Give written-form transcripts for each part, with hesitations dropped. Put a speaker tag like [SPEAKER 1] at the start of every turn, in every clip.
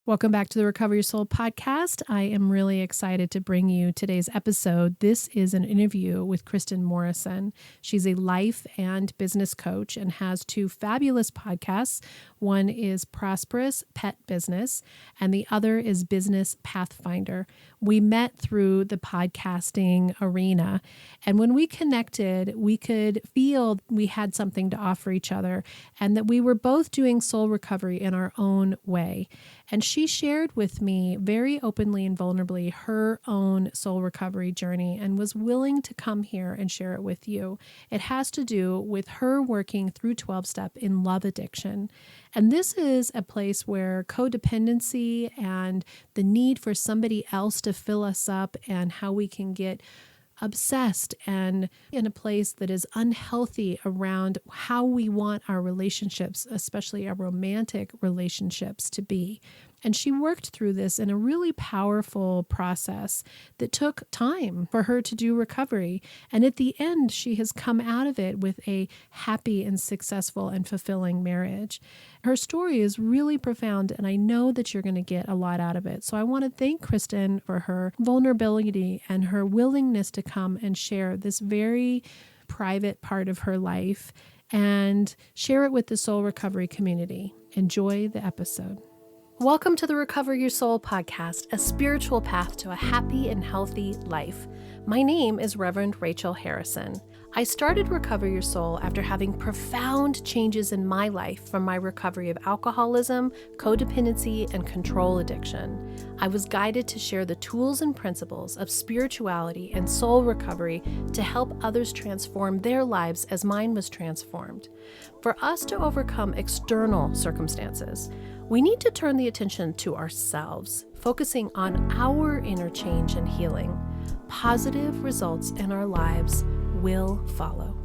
[SPEAKER 1] Welcome back to the Recover Your Soul podcast. I am really excited to bring you today's episode. This is an interview with Kristin Morrison. She's a life and business coach and has two fabulous podcasts. One is Prosperous Pet Business, and the other is Business Pathfinder. We met through the podcasting arena, and when we connected, we could feel we had something to offer each other and that we were both doing soul recovery in our own way. And she shared with me very openly and vulnerably her own soul recovery journey and was willing to come here and share it with you. It has to do with her working through 12-step in love addiction. And this is a place where codependency and the need for somebody else to fill us up and how we can get obsessed and in a place that is unhealthy around how we want our relationships, especially our romantic relationships, to be. And she worked through this in a really powerful process that took time for her to do recovery. And at the end, she has come out of it with a happy and successful and fulfilling marriage. Her story is really profound, and I know that you're going to get a lot out of it. So I want to thank Kristin for her vulnerability and her willingness to come and share this very private part of her life and share it with the soul recovery community. Enjoy the episode. Welcome to the Recover Your Soul podcast, a spiritual path to a happy and healthy life. My name is Reverend Rachel Harrison. I started Recover Your Soul after having profound changes in my life from my recovery of alcoholism, codependency, and control addiction. I was guided to share the tools and principles of spirituality and soul recovery to help others transform their lives as mine was transformed. For us to overcome external circumstances, we need to turn the attention to ourselves, focusing on our inner change and healing. Positive results in our lives will follow.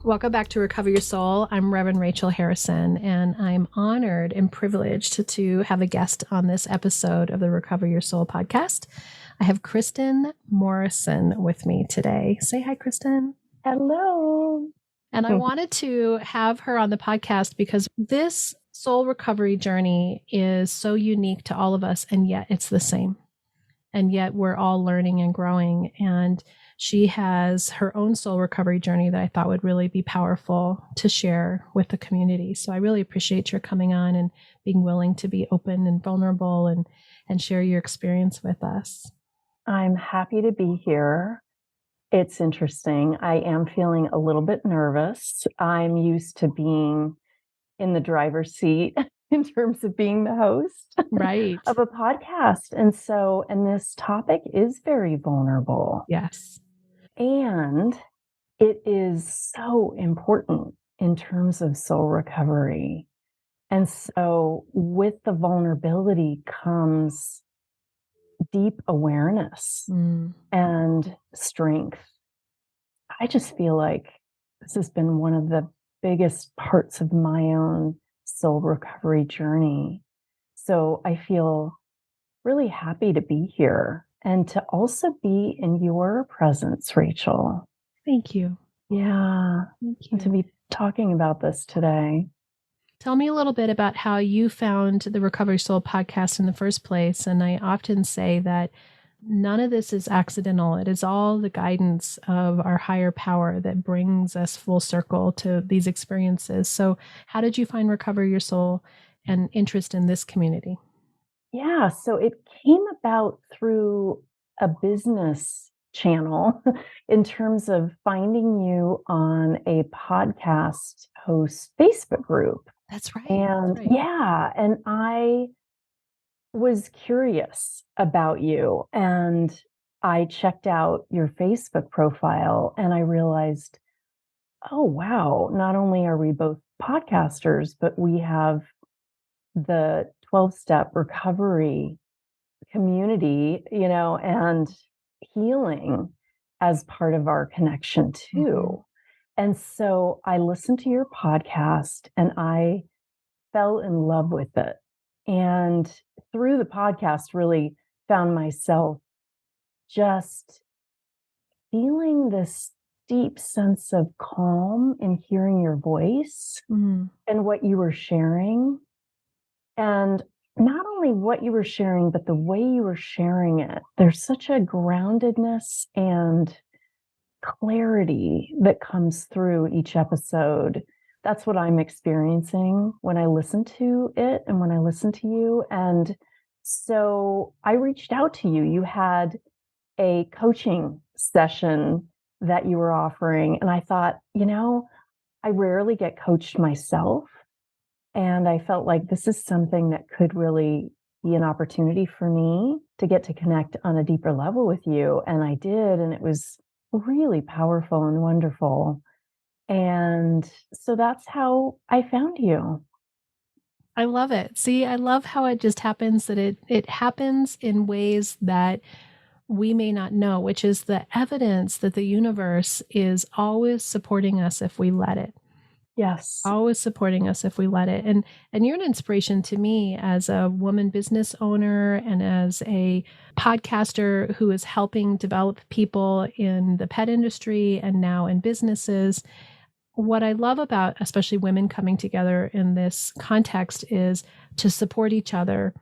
[SPEAKER 1] Welcome back to Recover Your Soul. I'm Reverend Rachel Harrison, and I'm honored and privileged to have a guest on this episode of the Recover Your Soul podcast. I have Kristin Morrison with me today. Say hi, Kristin.
[SPEAKER 2] Hello.
[SPEAKER 1] And I wanted to have her on the podcast because this soul recovery journey is so unique to all of us, and yet it's the same. And yet we're all learning and growing. And she has her own soul recovery journey that I thought would really be powerful to share with the community. So I really appreciate your coming on and being willing to be open and vulnerable and share your experience with us.
[SPEAKER 2] I'm happy to be here. It's interesting. I am feeling a little bit nervous. I'm used to being in the driver's seat in terms of being the host
[SPEAKER 1] Right.
[SPEAKER 2] of a podcast. And this topic is very vulnerable.
[SPEAKER 1] Yes.
[SPEAKER 2] And it is so important in terms of soul recovery. And so with the vulnerability comes deep awareness and strength. I just feel like this has been one of the biggest parts of my own soul recovery journey. So I feel really happy to be here and to also be in your presence, Rachel.
[SPEAKER 1] Thank you.
[SPEAKER 2] Yeah.
[SPEAKER 1] Thank you.
[SPEAKER 2] And to be talking about this today.
[SPEAKER 1] Tell me a little bit about how you found the Recovery Soul podcast in the first place. And I often say that none of this is accidental. It is all the guidance of our higher power that brings us full circle to these experiences. So how did you find Recover Your Soul and interest in this community?
[SPEAKER 2] Yeah, so it came about through a business channel in terms of finding you on a podcast host Facebook group.
[SPEAKER 1] That's right.
[SPEAKER 2] And
[SPEAKER 1] That's right.
[SPEAKER 2] yeah, and I was curious about you and I checked out your Facebook profile and I realized, oh, wow, not only are we both podcasters, but we have the 12-step recovery community, and healing as part of our connection too. And so I listened to your podcast and I fell in love with it. And through the podcast, really found myself just feeling this deep sense of calm in hearing your voice and what you were sharing. And not only what you were sharing, but the way you were sharing it, there's such a groundedness and clarity that comes through each episode. That's what I'm experiencing when I listen to it and when I listen to you. And so I reached out to you. You had a coaching session that you were offering. And I thought, I rarely get coached myself. And I felt like this is something that could really be an opportunity for me to get to connect on a deeper level with you. And I did. And it was really powerful and wonderful. And so that's how I found you.
[SPEAKER 1] I love it. See, I love how it just happens that it happens in ways that we may not know, which is the evidence that the universe is always supporting us if we let it.
[SPEAKER 2] Yes.
[SPEAKER 1] Always supporting us if we let it. And you're an inspiration to me as a woman business owner and as a podcaster who is helping develop people in the pet industry and now in businesses. What I love about especially women coming together in this context is to support each other,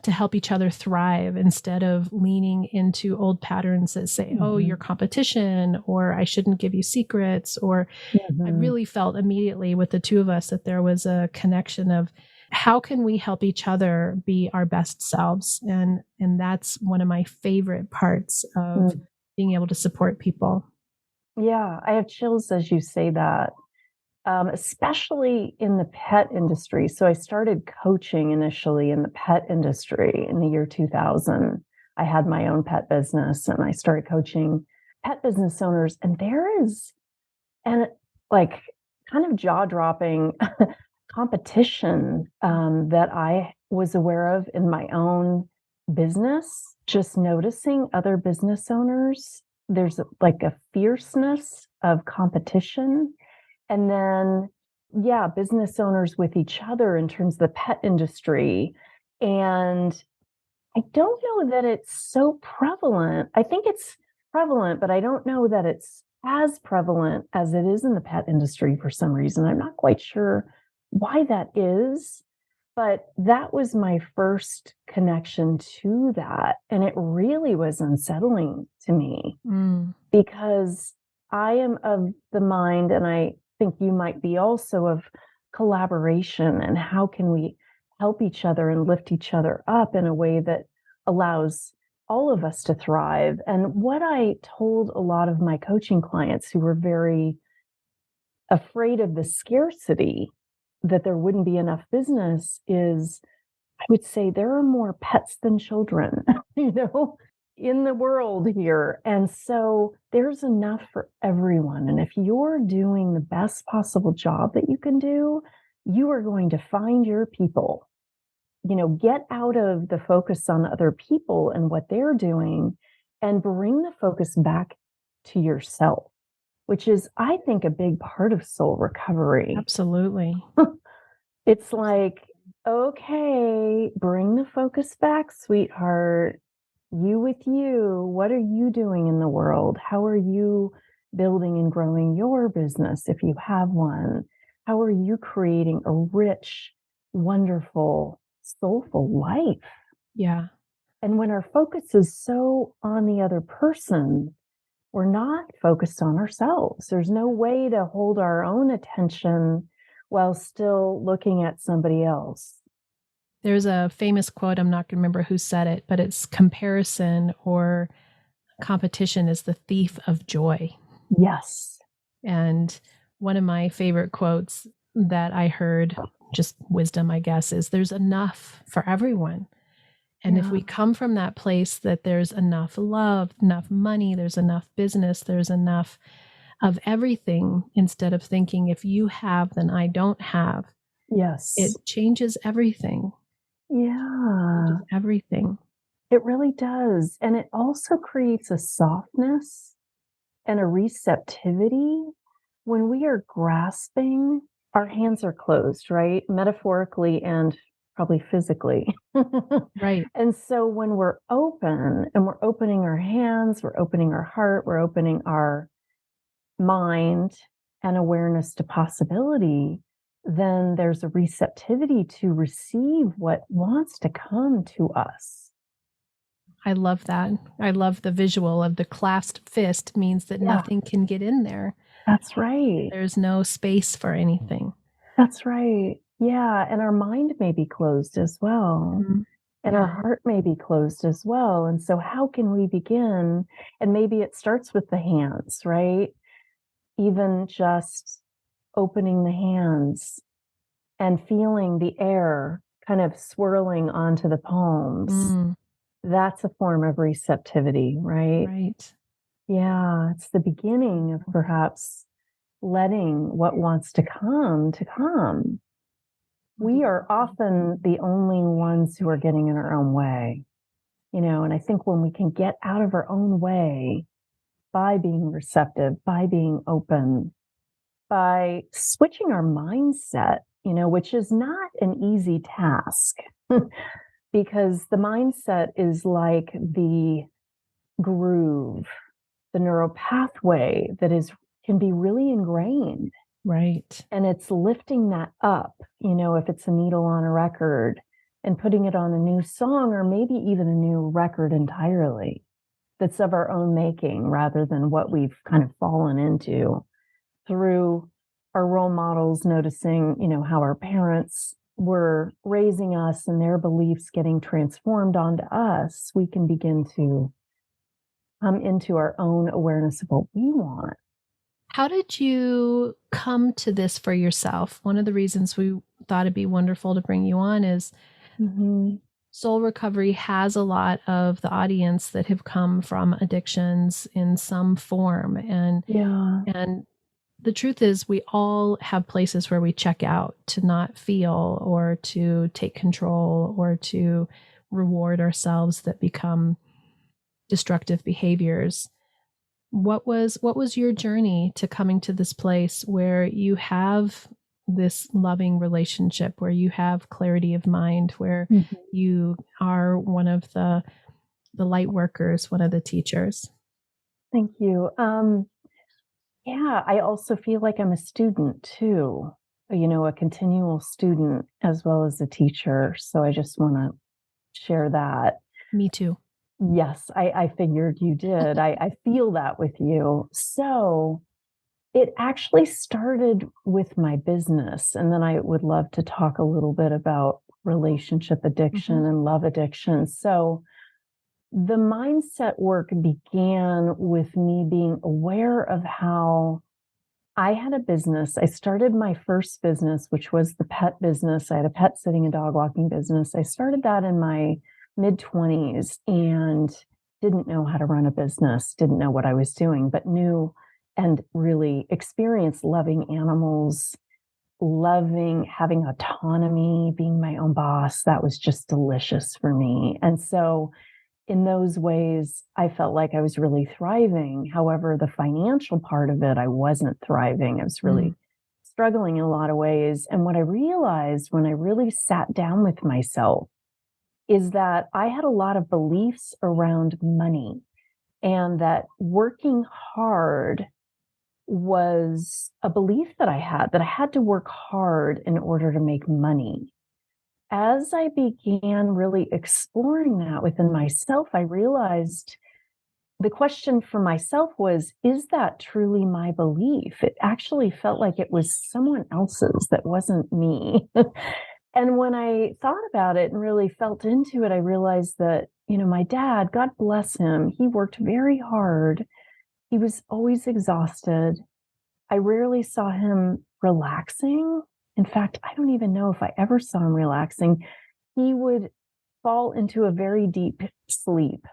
[SPEAKER 1] to help each other thrive instead of leaning into old patterns that say, oh, you're competition, or I shouldn't give you secrets. Or I really felt immediately with the two of us that there was a connection of how can we help each other be our best selves? And that's one of my favorite parts of being able to support people.
[SPEAKER 2] Yeah, I have chills as you say that. Especially in the pet industry. So I started coaching initially in the pet industry in the year 2000. I had my own pet business and I started coaching pet business owners. And there is and like kind of jaw-dropping competition that I was aware of in my own business, just noticing other business owners. There's like a fierceness of competition and then, yeah, business owners with each other in terms of the pet industry. And I don't know that it's so prevalent. I think it's prevalent, but I don't know that it's as prevalent as it is in the pet industry for some reason. I'm not quite sure why that is, but that was my first connection to that. And it really was unsettling to me because I am of the mind, and I think you might be also, of collaboration and how can we help each other and lift each other up in a way that allows all of us to thrive. And what I told a lot of my coaching clients who were very afraid of the scarcity, that there wouldn't be enough business, is I would say there are more pets than children, in the world here. And so there's enough for everyone. And if you're doing the best possible job that you can do, you are going to find your people. Get out of the focus on other people and what they're doing and bring the focus back to yourself, which is, I think, a big part of soul recovery.
[SPEAKER 1] Absolutely.
[SPEAKER 2] It's like, okay, bring the focus back, sweetheart. You with you. What are you doing in the world? How are you building and growing your business if you have one? How are you creating a rich, wonderful, soulful life?
[SPEAKER 1] Yeah.
[SPEAKER 2] And when our focus is so on the other person, we're not focused on ourselves. There's no way to hold our own attention while still looking at somebody else.
[SPEAKER 1] There's a famous quote, I'm not going to remember who said it, but it's comparison or competition is the thief of joy.
[SPEAKER 2] Yes.
[SPEAKER 1] And one of my favorite quotes that I heard, just wisdom, I guess, is there's enough for everyone. And if we come from that place that there's enough love, enough money, there's enough business, there's enough of everything, instead of thinking if you have, then I don't have.
[SPEAKER 2] Yes.
[SPEAKER 1] It changes everything.
[SPEAKER 2] Yeah.
[SPEAKER 1] Everything.
[SPEAKER 2] It really does. And it also creates a softness and a receptivity. When we are grasping, our hands are closed, right? Metaphorically and probably physically.
[SPEAKER 1] Right.
[SPEAKER 2] And so when we're open and we're opening our hands, we're opening our heart, we're opening our mind and awareness to possibility, then there's a receptivity to receive what wants to come to us.
[SPEAKER 1] I love that. I love the visual of the clasped fist means that
[SPEAKER 2] Yeah,
[SPEAKER 1] nothing can get in there.
[SPEAKER 2] that's right.
[SPEAKER 1] There's no space for anything.
[SPEAKER 2] That's right. Yeah. And our mind may be closed as well.
[SPEAKER 1] Mhm.
[SPEAKER 2] And our heart may be closed as well. And so, how can we begin? And maybe it starts with the hands, right? Even just opening the hands and feeling the air kind of swirling onto the palms.
[SPEAKER 1] Mm,
[SPEAKER 2] That's a form of receptivity, right?
[SPEAKER 1] right.
[SPEAKER 2] Yeah, it's the beginning of perhaps letting what wants to come to come. We are often the only ones who are getting in our own way, and I think when we can get out of our own way by being receptive, by being open, by switching our mindset, which is not an easy task because the mindset is like the groove, the neural pathway that is can be really ingrained.
[SPEAKER 1] Right.
[SPEAKER 2] And it's lifting that up, if it's a needle on a record and putting it on a new song or maybe even a new record entirely that's of our own making rather than what we've kind of fallen into through our role models, noticing, how our parents were raising us and their beliefs getting transformed onto us. We can begin to come into our own awareness of what we want.
[SPEAKER 1] How did you come to this for yourself? One of the reasons we thought it'd be wonderful to bring you on is
[SPEAKER 2] Mm-hmm.
[SPEAKER 1] soul recovery has a lot of the audience that have come from addictions in some form.
[SPEAKER 2] Yeah.
[SPEAKER 1] And the truth is we all have places where we check out to not feel or to take control or to reward ourselves that become destructive behaviors. What was your journey to coming to this place where you have this loving relationship, where you have clarity of mind, where
[SPEAKER 2] Mhm.
[SPEAKER 1] you are one of the light workers, one of the teachers?
[SPEAKER 2] Thank you. Yeah, I also feel like I'm a student too, a continual student as well as a teacher. So I just want to share that.
[SPEAKER 1] Me too.
[SPEAKER 2] Yes, I figured you did. I feel that with you. So it actually started with my business. And then I would love to talk a little bit about relationship addiction
[SPEAKER 1] Mhm.
[SPEAKER 2] and love addiction. So the mindset work began with me being aware of how I had a business. I started my first business, which was the pet business. I had a pet sitting and dog walking business. I started that in my mid 20s and didn't know how to run a business, didn't know what I was doing, but knew and really experienced loving animals, loving having autonomy, being my own boss. That was just delicious for me. And so, in those ways, I felt like I was really thriving. However, the financial part of it, I wasn't thriving. I was
[SPEAKER 1] Mm.
[SPEAKER 2] really struggling in a lot of ways. And what I realized when I really sat down with myself is that I had a lot of beliefs around money and that working hard was a belief that I had to work hard in order to make money. As I began really exploring that within myself, I realized the question for myself was, is that truly my belief? It actually felt like it was someone else's that wasn't me. And when I thought about it and really felt into it, I realized that, my dad, God bless him, he worked very hard. He was always exhausted. I rarely saw him relaxing. In fact, I don't even know if I ever saw him relaxing. He would fall into a very deep sleep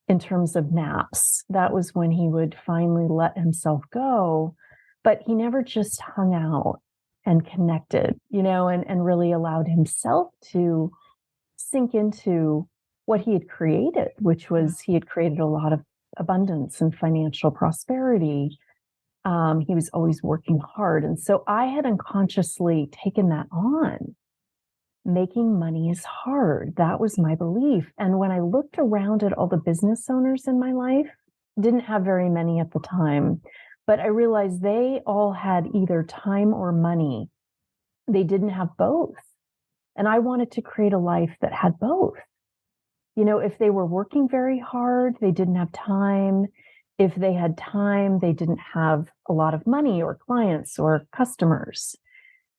[SPEAKER 2] in terms of naps. That was when he would finally let himself go. But he never just hung out and connected, and really allowed himself to sink into what he had created, which was he had created a lot of abundance and financial prosperity. He was always working hard. And so I had unconsciously taken that on. Making money is hard. That was my belief. And when I looked around at all the business owners in my life, didn't have very many at the time, but I realized they all had either time or money they didn't have both. And I wanted to create a life that had both. If they were working very hard, they didn't have time. If they had time, they didn't have a lot of money or clients or customers.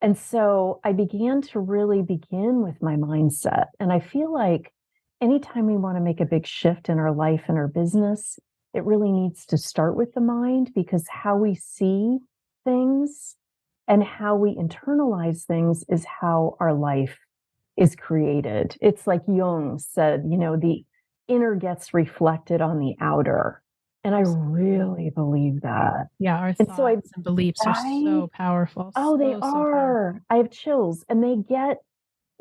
[SPEAKER 2] And so I began to really begin with my mindset. And I feel like anytime we want to make a big shift in our life and our business, it really needs to start with the mind, because how we see things and how we internalize things is how our life is created. It's like Jung said, the inner gets reflected on the outer. And I really believe that.
[SPEAKER 1] Yeah, our
[SPEAKER 2] And so
[SPEAKER 1] thoughts and beliefs are
[SPEAKER 2] I,
[SPEAKER 1] so powerful.
[SPEAKER 2] oh, they
[SPEAKER 1] So powerful.
[SPEAKER 2] are. I have chills, and they get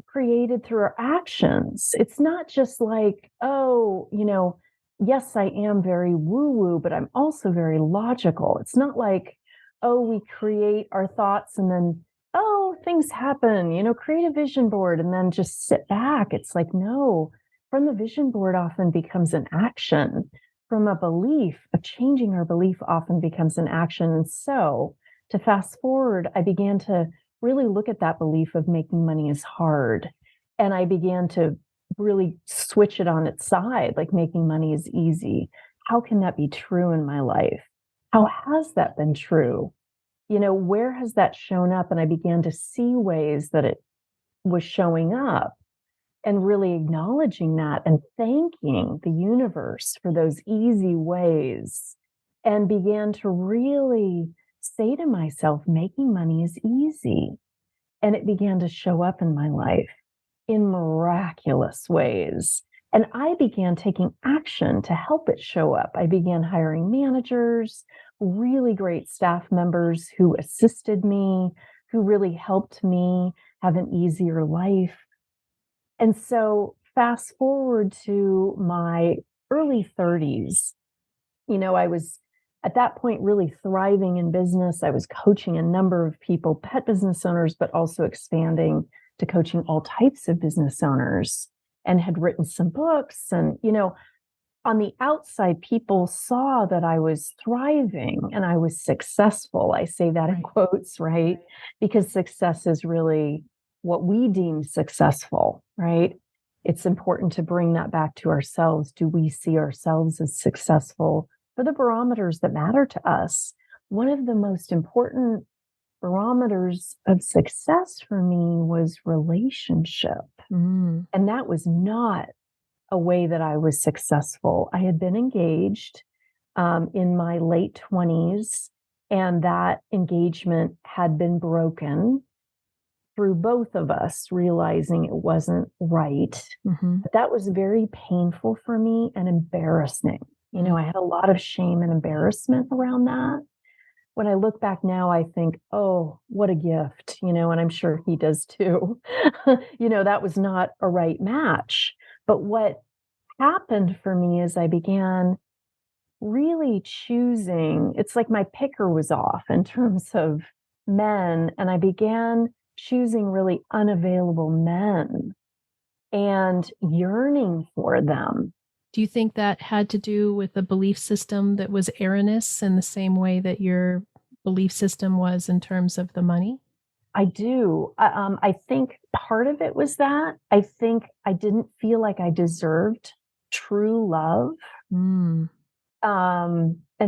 [SPEAKER 2] created through our actions. It's not just like, oh, yes, I am very woo woo, but I'm also very logical. It's not like, oh, we create our thoughts and then, oh, things happen, create a vision board and then just sit back. It's like, no, from the vision board often becomes an action. From a belief of changing our belief often becomes an action. And so to fast forward, I began to really look at that belief of making money is hard. And I began to really switch it on its side, like making money is easy. How can that be true in my life? How has that been true? Where has that shown up? And I began to see ways that it was showing up, and really acknowledging that and thanking the universe for those easy ways, and began to really say to myself, making money is easy. And it began to show up in my life in miraculous ways. And I began taking action to help it show up. I began hiring managers, really great staff members who assisted me, who really helped me have an easier life. And so, fast forward to my early 30s, I was at that point really thriving in business. I was coaching a number of people, pet business owners, but also expanding to coaching all types of business owners, and had written some books. And, on the outside, people saw that I was thriving and I was successful. I say that in quotes, right? Because success is really what we deem successful, right? It's important to bring that back to ourselves. Do we see ourselves as successful for the barometers that matter to us? One of the most important barometers of success for me was relationship. And that was not a way that I was successful. I had been engaged in my late 20s, and that engagement had been broken through both of us realizing it wasn't right. But that was very painful for me and embarrassing. I had a lot of shame and embarrassment around that. When I look back now, I think, oh, what a gift, and I'm sure he does too. That was not a right match. But what happened for me is I began really choosing, it's like my picker was off in terms of men, and I began choosing really unavailable men and yearning for them.
[SPEAKER 1] Do you think that had to do with a belief system that was erroneous in the same way that your belief system was in terms of the money?
[SPEAKER 2] I do. I think part of it was that. I think I didn't feel like I deserved true love. And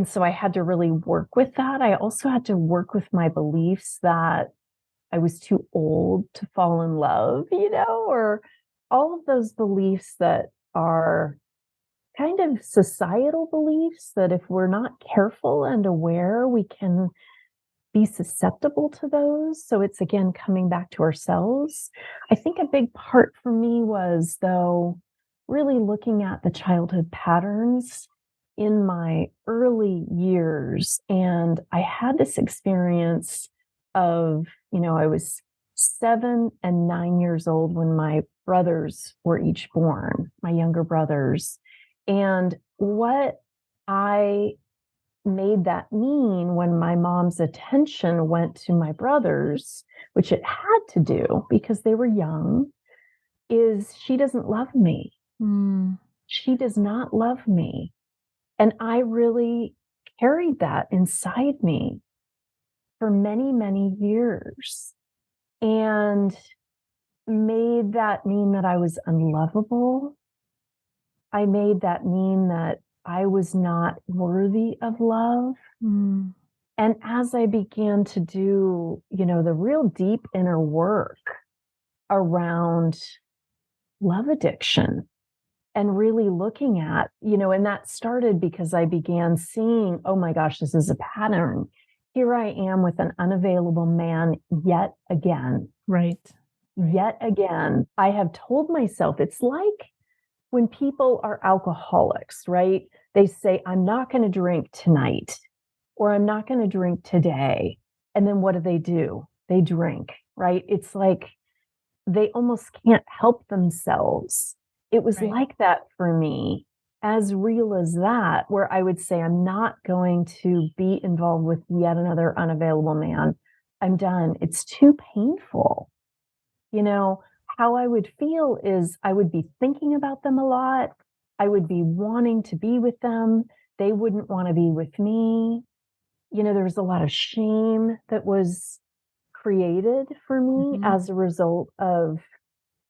[SPEAKER 2] so I had to really work with that. I also had to work with my beliefs that I was too old to fall in love, or all of those beliefs that are kind of societal beliefs that if we're not careful and aware, we can be susceptible to those. So it's again coming back to ourselves. I think a big part for me was, though, really looking at the childhood patterns in my early years. And I had this experience of, I was 7 and 9 years old when my brothers were each born, my younger brothers. And what I made that mean when my mom's attention went to my brothers, which it had to do because they were young, is she doesn't love me. She does not love me. And I really carried that inside me for many, many years. and made that mean that I was unlovable. I made that mean that I was not worthy of love.
[SPEAKER 1] Mm.
[SPEAKER 2] And as I began to do, the real deep inner work around love addiction and really looking at, and that started because I began seeing, oh my gosh, this is a pattern. Here I am with an unavailable man yet again.
[SPEAKER 1] Right.
[SPEAKER 2] Yet again. I have told myself, it's like when people are alcoholics, right? They say, I'm not going to drink tonight, or I'm not going to drink today. And then what do? They drink, right? It's like they almost can't help themselves. It was
[SPEAKER 1] Right.
[SPEAKER 2] like that for me, as real as that, where I would say, I'm not going to be involved with yet another unavailable man. I'm done. It's too painful. How I would feel is I would be thinking about them a lot. I would be wanting to be with them. They wouldn't want to be with me. There was a lot of shame that was created for me
[SPEAKER 1] Mhm.
[SPEAKER 2] as a result of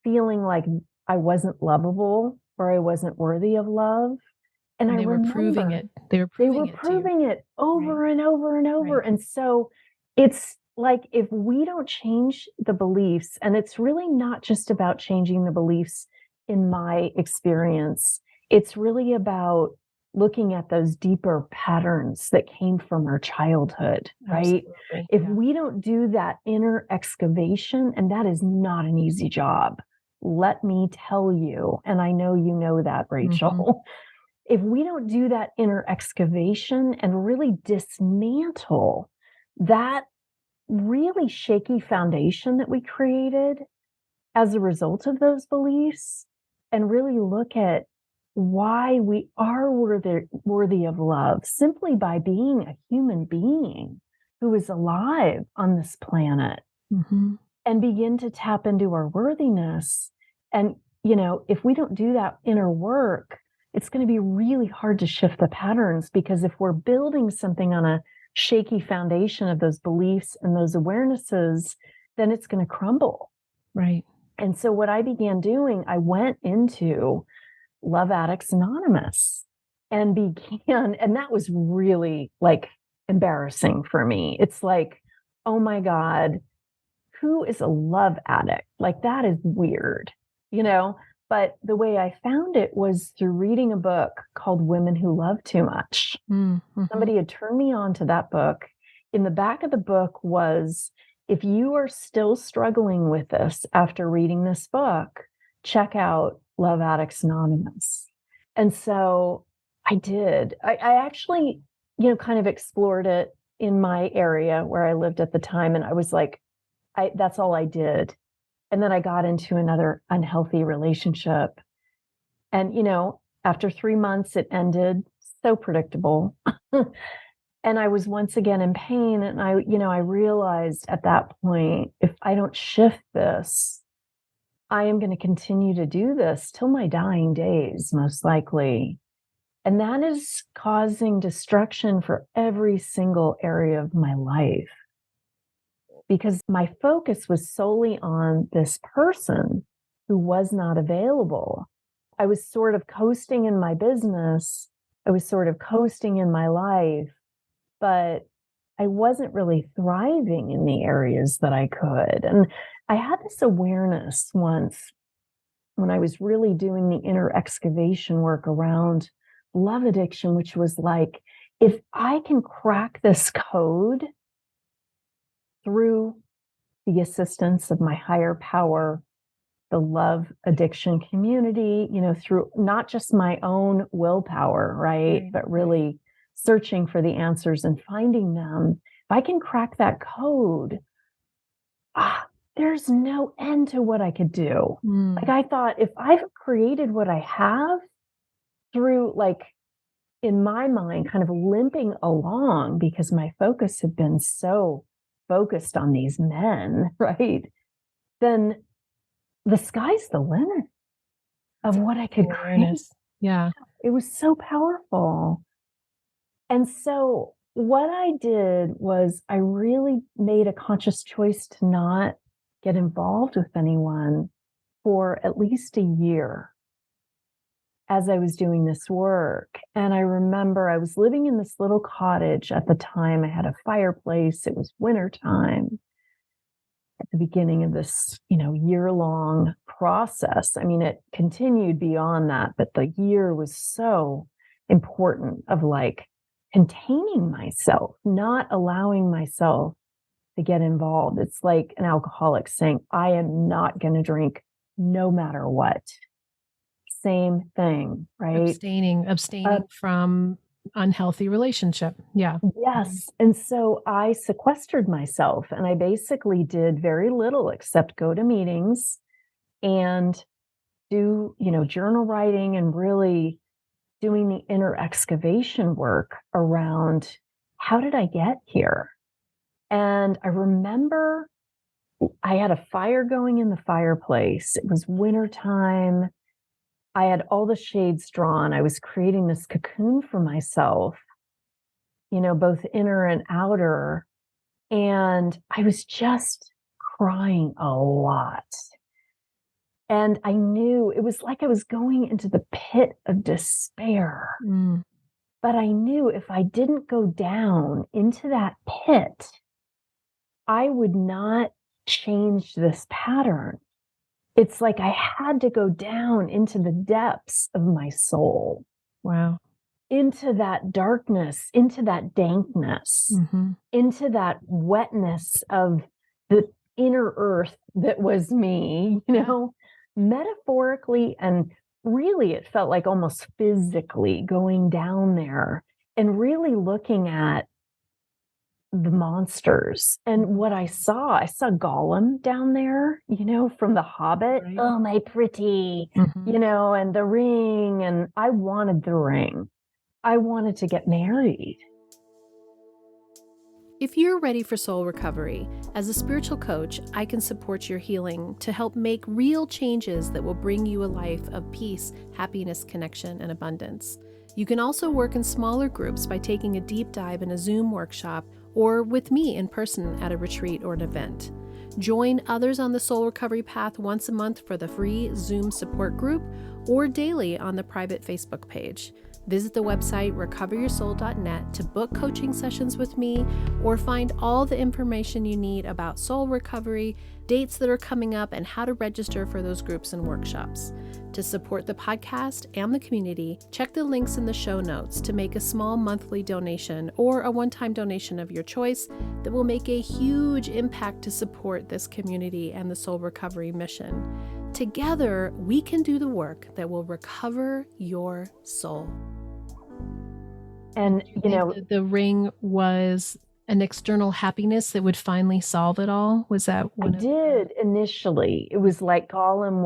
[SPEAKER 2] feeling like I wasn't lovable or I wasn't worthy of love. And I
[SPEAKER 1] And they were proving
[SPEAKER 2] remember
[SPEAKER 1] it. They were
[SPEAKER 2] they were
[SPEAKER 1] proving it to you.
[SPEAKER 2] proving it
[SPEAKER 1] Right.
[SPEAKER 2] over and over and over.
[SPEAKER 1] Right.
[SPEAKER 2] And so it's like if we don't change the beliefs, and it's really not just about changing the beliefs in my experience, it's really about looking at those deeper patterns that came from our childhood, right?
[SPEAKER 1] Absolutely.
[SPEAKER 2] If
[SPEAKER 1] Yeah.
[SPEAKER 2] we don't do that inner excavation, and that is not an easy job, let me tell you, and I know you know that, Rachel.
[SPEAKER 1] Mhm.
[SPEAKER 2] If we don't do that inner excavation and really dismantle that really shaky foundation that we created as a result of those beliefs, and really look at why we are worthy of love simply by being a human being who is alive on this planet,
[SPEAKER 1] Mhm.
[SPEAKER 2] and begin to tap into our worthiness. And, if we don't do that inner work, it's going to be really hard to shift the patterns, because if we're building something on a shaky foundation of those beliefs and those awarenesses, then it's going to crumble.
[SPEAKER 1] Right.
[SPEAKER 2] And so what I began doing, I went into Love Addicts Anonymous and began, and that was really like embarrassing for me. It's like, oh my God, who is a love addict? Like, that is weird, you know? But the way I found it was through reading a book called Women Who Love Too Much.
[SPEAKER 1] Mhm.
[SPEAKER 2] Somebody had turned me on to that book. In the back of the book was, if you are still struggling with this after reading this book, check out Love Addicts Anonymous. And so I did. I actually, kind of explored it in my area where I lived at the time. And I was like, that's all I did. And then I got into another unhealthy relationship. And, after 3 months, it ended. So predictable. And I was once again in pain. And I realized at that point, if I don't shift this, I am going to continue to do this till my dying days, most likely. And that is causing destruction for every single area of my life, because my focus was solely on this person who was not available. I was sort of coasting in my business. I was sort of coasting in my life, but I wasn't really thriving in the areas that I could. And I had this awareness once when I was really doing the inner excavation work around love addiction, which was like, if I can crack this code through the assistance of my higher power, the love addiction community, through not just my own willpower, right?
[SPEAKER 1] Right.
[SPEAKER 2] But really searching for the answers and finding them. If I can crack that code, there's no end to what I could do. Like,
[SPEAKER 1] Mm.
[SPEAKER 2] I thought, if I've created what I have through, like, in my mind, kind of limping along because my focus had been so focused on these men, right? Then the sky's the limit of what I could create.
[SPEAKER 1] Awareness. Yeah.
[SPEAKER 2] It was so powerful. And so what I did was I really made a conscious choice to not get involved with anyone for at least a year as I was doing this work. And I remember I was living in this little cottage at the time. I had a fireplace. It was wintertime at the beginning of this, year-long process. I mean, it continued beyond that, but the year was so important of like containing myself, not allowing myself to get involved. It's like an alcoholic saying, I am not going to drink no matter what. Same thing, right?
[SPEAKER 1] Abstaining from unhealthy relationship. Yeah.
[SPEAKER 2] Yes. And so I sequestered myself and I basically did very little except go to meetings and do, journal writing and really doing the inner excavation work around how did I get here? And I remember I had a fire going in the fireplace. It was wintertime. I had all the shades drawn. I was creating this cocoon for myself, both inner and outer. And I was just crying a lot. And I knew it was like I was going into the pit of despair.
[SPEAKER 1] Mm.
[SPEAKER 2] But I knew if I didn't go down into that pit, I would not change this pattern. It's like I had to go down into the depths of my soul.
[SPEAKER 1] Wow.
[SPEAKER 2] Into that darkness, into that dankness, into that wetness of the inner earth that was me, metaphorically, and really it felt like almost physically going down there and really looking at the monsters. And what I saw Gollum down there, from The Hobbit.
[SPEAKER 1] Right.
[SPEAKER 2] Oh, my pretty, and the ring. And I wanted the ring. I wanted to get married.
[SPEAKER 1] If you're ready for soul recovery, as a spiritual coach, I can support your healing to help make real changes that will bring you a life of peace, happiness, connection, and abundance. You can also work in smaller groups by taking a deep dive in a Zoom workshop or with me in person at a retreat or an event. Join others on the soul recovery path once a month for the free Zoom support group or daily on the private Facebook page. Visit the website recoveryoursoul.net to book coaching sessions with me or find all the information you need about soul recovery, dates that are coming up, and how to register for those groups and workshops. To support the podcast and the community, check the links in the show notes to make a small monthly donation or a one-time donation of your choice that will make a huge impact to support this community and the soul recovery mission. Together, we can do the work that will recover your soul.
[SPEAKER 2] And,
[SPEAKER 1] the ring was an external happiness that would finally solve it all. Was that one?
[SPEAKER 2] I did initially. It was like Gollum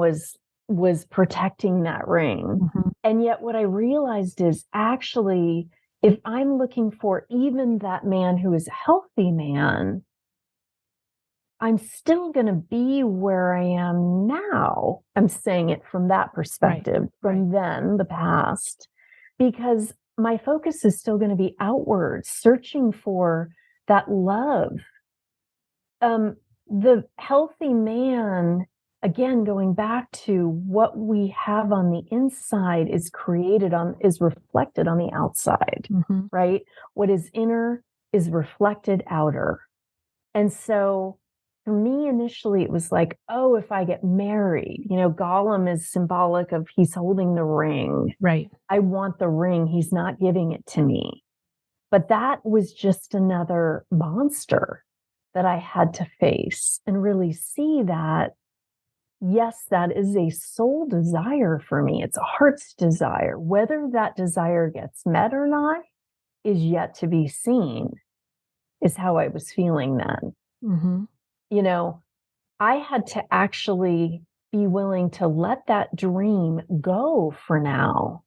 [SPEAKER 2] was protecting that ring. And yet what I realized is actually, if I'm looking for even that man who is a healthy man, I'm still going to be where I am now. I'm saying it from that perspective, from then, the past, because my focus is still going to be outward, searching for that love. The healthy man, again, going back to what we have on the inside is reflected on the outside, right? What is inner is reflected outer. And so for me, initially, it was like, oh, if I get married, Gollum is symbolic of he's holding the ring.
[SPEAKER 1] Right.
[SPEAKER 2] I want the ring. He's not giving it to me. But that was just another monster that I had to face and really see that, yes, that is a soul desire for me. It's a heart's desire. Whether that desire gets met or not is yet to be seen, is how I was feeling then. I had to actually be willing to let that dream go for now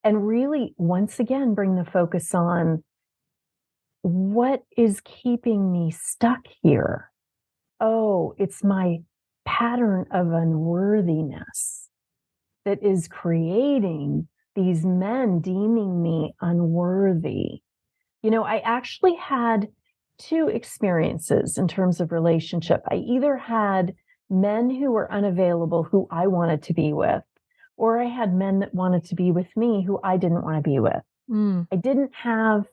[SPEAKER 2] and really, once again, bring the focus on what is keeping me stuck here. Oh, it's my pattern of unworthiness that is creating these men deeming me unworthy. I actually had two experiences in terms of relationship. I either had men who were unavailable who I wanted to be with, or I had men that wanted to be with me who I didn't want to be with. I didn't have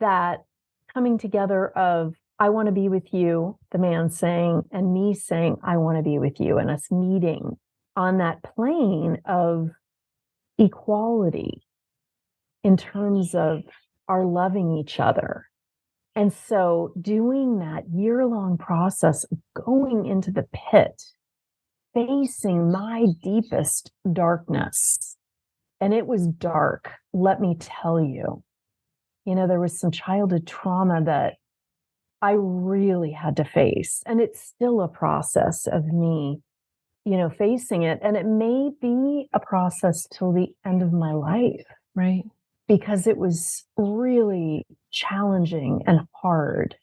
[SPEAKER 2] that coming together of, I want to be with you, the man saying, and me saying, I want to be with you, and us meeting on that plane of equality in terms of our loving each other. And so doing that year-long process of going into the pit, facing my deepest darkness, and it was dark, let me tell you. You know, there was some childhood trauma that I really had to face, and it's still a process of me, you know, facing it. And it may be a process till the end of my life.
[SPEAKER 1] Right.
[SPEAKER 2] Because it was really challenging and hard.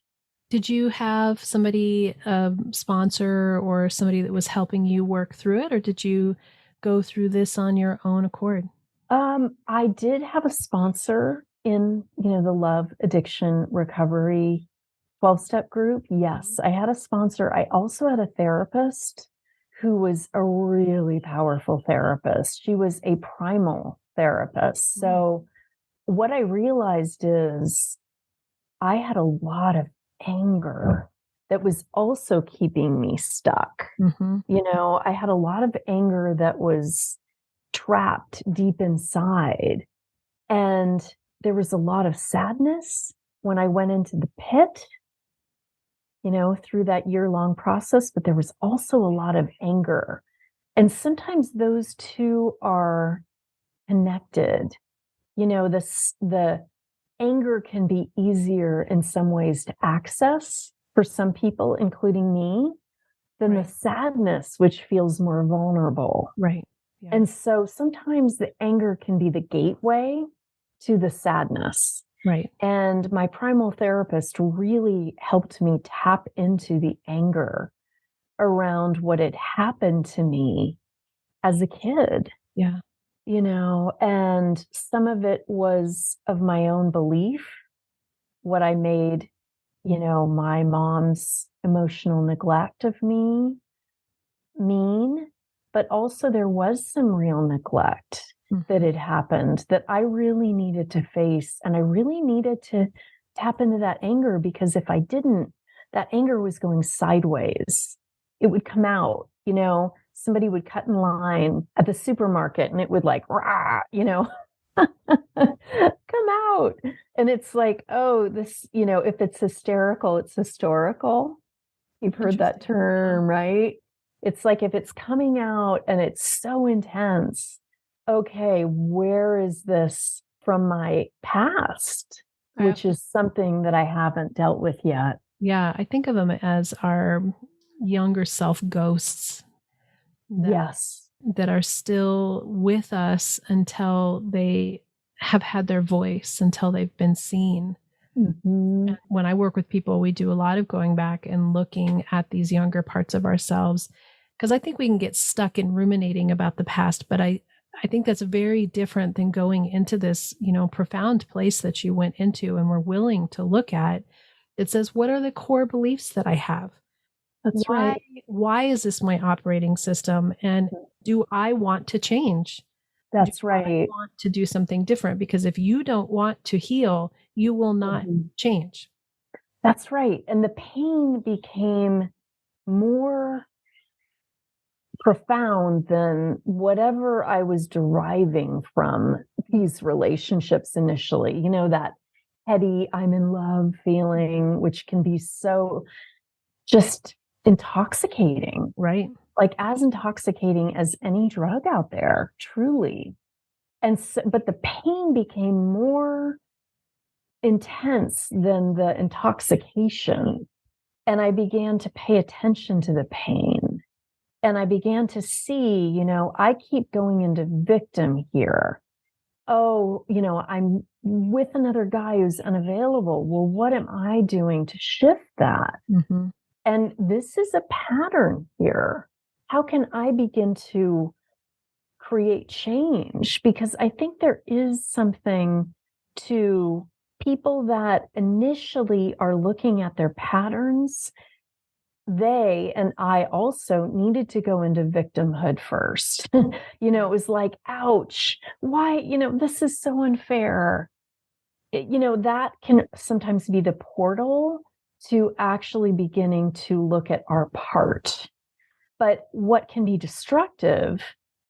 [SPEAKER 1] Did you have somebody, a sponsor or somebody that was helping you work through it, or did you go through this on your own accord?
[SPEAKER 2] I did have a sponsor in, you know, the Love Addiction Recovery 12-step group. Yes, I had a sponsor. I also had a therapist who was a really powerful therapist. She was a primal therapist. So what I realized is I had a lot of anger that was also keeping me stuck.
[SPEAKER 1] Mm-hmm.
[SPEAKER 2] You know, I had a lot of anger that was trapped deep inside. And there was a lot of sadness when I went into the pit, you know, through that year-long process, but there was also a lot of anger. And sometimes those two are connected. You know, the anger can be easier in some ways to access for some people, including me, than the sadness, which feels more vulnerable.
[SPEAKER 1] Right. Yeah.
[SPEAKER 2] And so sometimes the anger can be the gateway to the sadness.
[SPEAKER 1] Right.
[SPEAKER 2] And my primal therapist really helped me tap into the anger around what had happened to me as a kid.
[SPEAKER 1] Yeah.
[SPEAKER 2] You know, and some of it was of my own belief, what I made, you know, my mom's emotional neglect of me mean, but also there was some real neglect that had happened that I really needed to face. And I really needed to tap into that anger, because if I didn't, that anger was going sideways. It would come out, you know, somebody would cut in line at the supermarket and it would like, rah, you know, come out. And it's like, oh, this, you know, if it's hysterical, it's historical. You've heard that term, right? It's like if it's coming out and it's so intense, okay, where is this from my past, which is something that I haven't dealt with yet?
[SPEAKER 1] Yeah, I think of them as our younger self ghosts.
[SPEAKER 2] Yes.
[SPEAKER 1] That are still with us until they have had their voice, until they've been seen.
[SPEAKER 2] Mm-hmm.
[SPEAKER 1] When I work with people, we do a lot of going back and looking at these younger parts of ourselves, because I think we can get stuck in ruminating about the past, but I think that's very different than going into this, you know, profound place that you went into and were willing to look at. It says, what are the core beliefs that I have?
[SPEAKER 2] That's right.
[SPEAKER 1] Why is this my operating system? And do I want to change?
[SPEAKER 2] That's
[SPEAKER 1] Do
[SPEAKER 2] right.
[SPEAKER 1] I want to do something different? Because if you don't want to heal, you will not change.
[SPEAKER 2] That's right. And the pain became more profound than whatever I was deriving from these relationships initially. You know, that heady, I'm in love feeling, which can be so just intoxicating.
[SPEAKER 1] Right.
[SPEAKER 2] Like as intoxicating as any drug out there, truly. And so, but the pain became more intense than the intoxication. And I began to pay attention to the pain. And I began to see, you know, I keep going into victim here. Oh, you know, I'm with another guy who's unavailable. Well, what am I doing to shift that?
[SPEAKER 1] Mm-hmm.
[SPEAKER 2] And this is a pattern here. How can I begin to create change? Because I think there is something to people that initially are looking at their patterns, they and I also needed to go into victimhood first. It was like, ouch, why, this is so unfair. That can sometimes be the portal to actually beginning to look at our part. But what can be destructive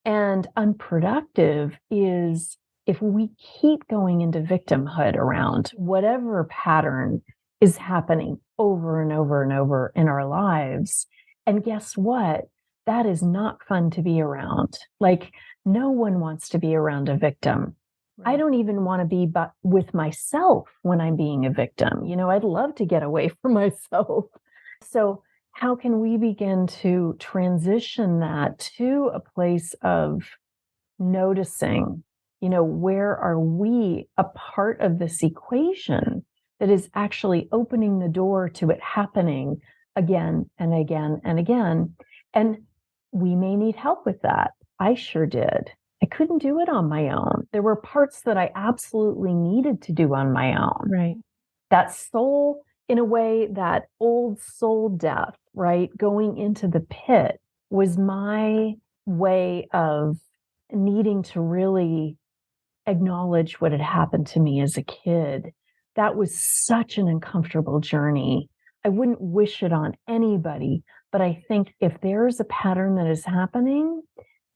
[SPEAKER 2] and unproductive is if we keep going into victimhood around whatever pattern is happening over and over and over in our lives. And guess what? That is not fun to be around. Like, no one wants to be around a victim. Right. I don't even want to be with myself when I'm being a victim. I'd love to get away from myself. So how can we begin to transition that to a place of noticing, where are we a part of this equation that is actually opening the door to it happening again and again and again? And we may need help with that. I sure did. I couldn't do it on my own. There were parts that I absolutely needed to do on my own.
[SPEAKER 1] Right.
[SPEAKER 2] That soul, in a way, that old soul death, right? Going into the pit was my way of needing to really acknowledge what had happened to me as a kid. That was such an uncomfortable journey. I wouldn't wish it on anybody, but I think if there's a pattern that is happening,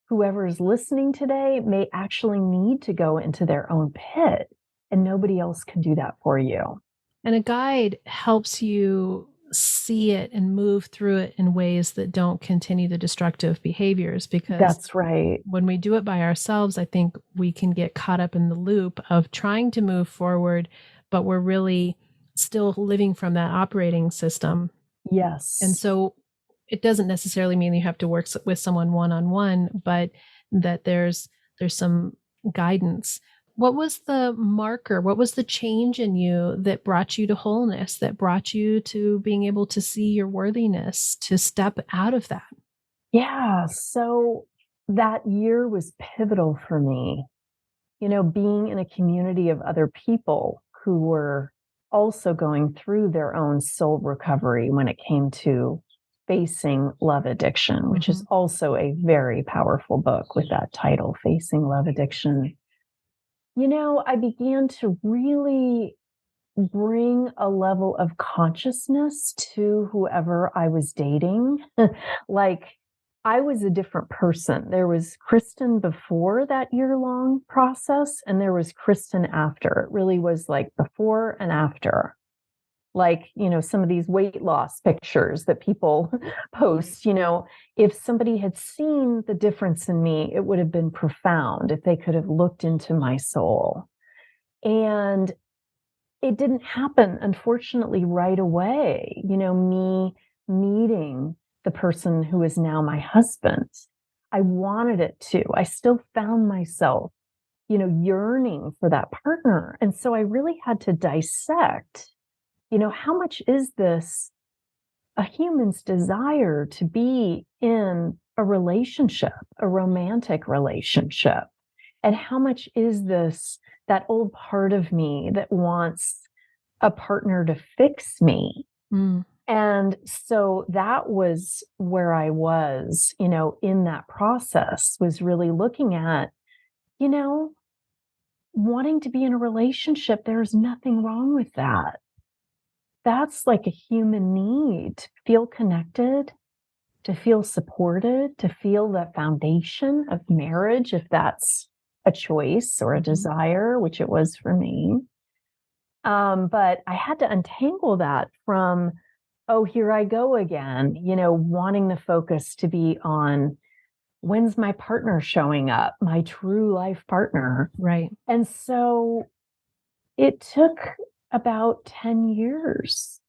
[SPEAKER 2] whoever is listening today may actually need to go into their own pit, and nobody else can do that for you.
[SPEAKER 1] And a guide helps you see it and move through it in ways that don't continue the destructive behaviors, because
[SPEAKER 2] that's right.
[SPEAKER 1] When we do it by ourselves, I think we can get caught up in the loop of trying to move forward, but we're really still living from that operating system.
[SPEAKER 2] Yes.
[SPEAKER 1] And so it doesn't necessarily mean you have to work with someone one-on-one, but that there's some guidance. What was the marker? What was the change in you that brought you to wholeness, that brought you to being able to see your worthiness, to step out of that?
[SPEAKER 2] Yeah. So that year was pivotal for me. Being in a community of other people who were also going through their own soul recovery when it came to facing love addiction, which is also a very powerful book with that title, Facing Love Addiction. I began to really bring a level of consciousness to whoever I was dating. Like, I was a different person. There was Kristin before that year-long process, and there was Kristin after. It really was like before and after. Like, some of these weight loss pictures that people post, if somebody had seen the difference in me, it would have been profound if they could have looked into my soul. And it didn't happen, unfortunately, right away. Me meeting the person who is now my husband. I wanted it to. I still found myself, yearning for that partner. And so I really had to dissect, how much is this a human's desire to be in a relationship, a romantic relationship? And how much is this that old part of me that wants a partner to fix me? And so that was where I was, in that process, was really looking at, wanting to be in a relationship. There's nothing wrong with that. That's like a human need to feel connected, to feel supported, to feel the foundation of marriage, if that's a choice or a desire, which it was for me. But I had to untangle that from, oh, here I go again, wanting the focus to be on, when's my partner showing up, my true life partner.
[SPEAKER 1] Right.
[SPEAKER 2] And so it took about 10 years.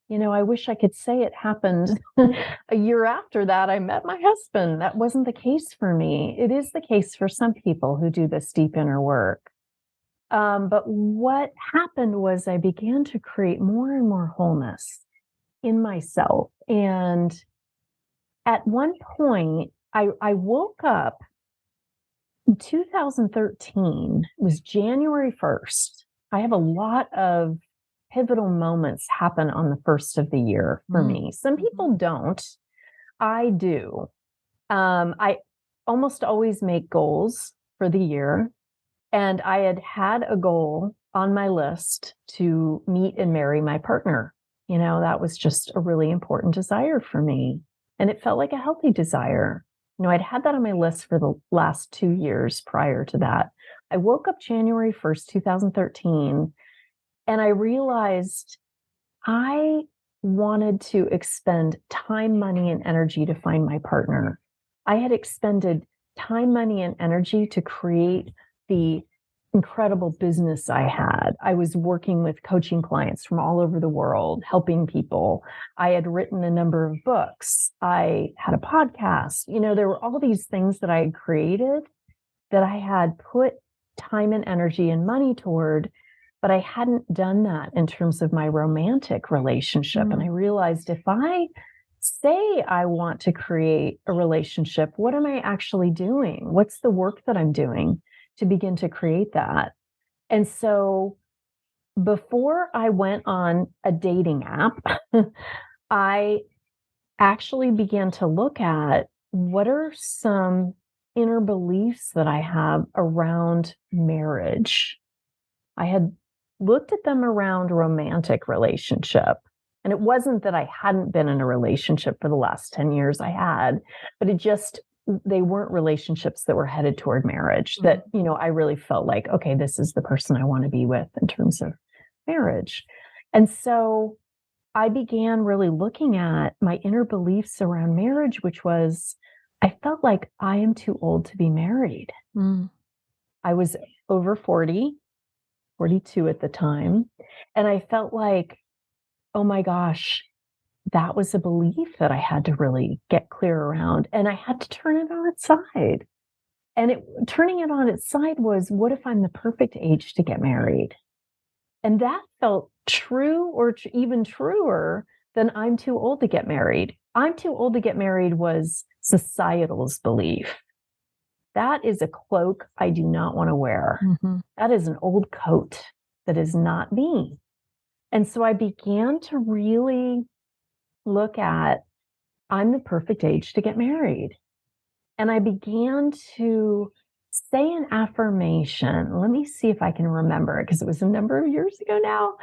[SPEAKER 2] I wish I could say it happened a year after that I met my husband. That wasn't the case for me. It is the case for some people who do this deep inner work. But what happened was I began to create more and more wholeness in myself. And at one point, I woke up in 2013. It was January 1st. I have a lot of pivotal moments happen on the first of the year for me. Some people don't. I do. I almost always make goals for the year. And I had a goal on my list to meet and marry my partner. That was just a really important desire for me. And it felt like a healthy desire. I'd had that on my list for the last 2 years prior to that. I woke up January 1st, 2013, and I realized I wanted to expend time, money, and energy to find my partner. I had expended time, money, and energy to create the incredible business I had. I was working with coaching clients from all over the world, helping people. I had written a number of books. I had a podcast. There were all these things that I had created that I had put time and energy and money toward, but I hadn't done that in terms of my romantic relationship. And I realized if I say I want to create a relationship, what am I actually doing? What's the work that I'm doing to begin to create that? And so before I went on a dating app, I actually began to look at what are some inner beliefs that I have around marriage. I had looked at them around romantic relationship. And it wasn't that I hadn't been in a relationship for the last 10 years. I had, but they weren't relationships that were headed toward marriage that, I really felt like, okay, this is the person I want to be with in terms of marriage. And so I began really looking at my inner beliefs around marriage, which was, I felt like I am too old to be married. I was over 40, 42 at the time. And I felt like, oh my gosh, that was a belief that I had to really get clear around. And I had to turn it on its side. And turning it on its side was, what if I'm the perfect age to get married? And that felt true, or even truer than I'm too old to get married. I'm too old to get married was societal's belief. That is a cloak I do not want to wear. That is an old coat. That is not me. And so I began to really look at, I'm the perfect age to get married. And I began to say an affirmation. Let me see if I can remember it, because it was a number of years ago now.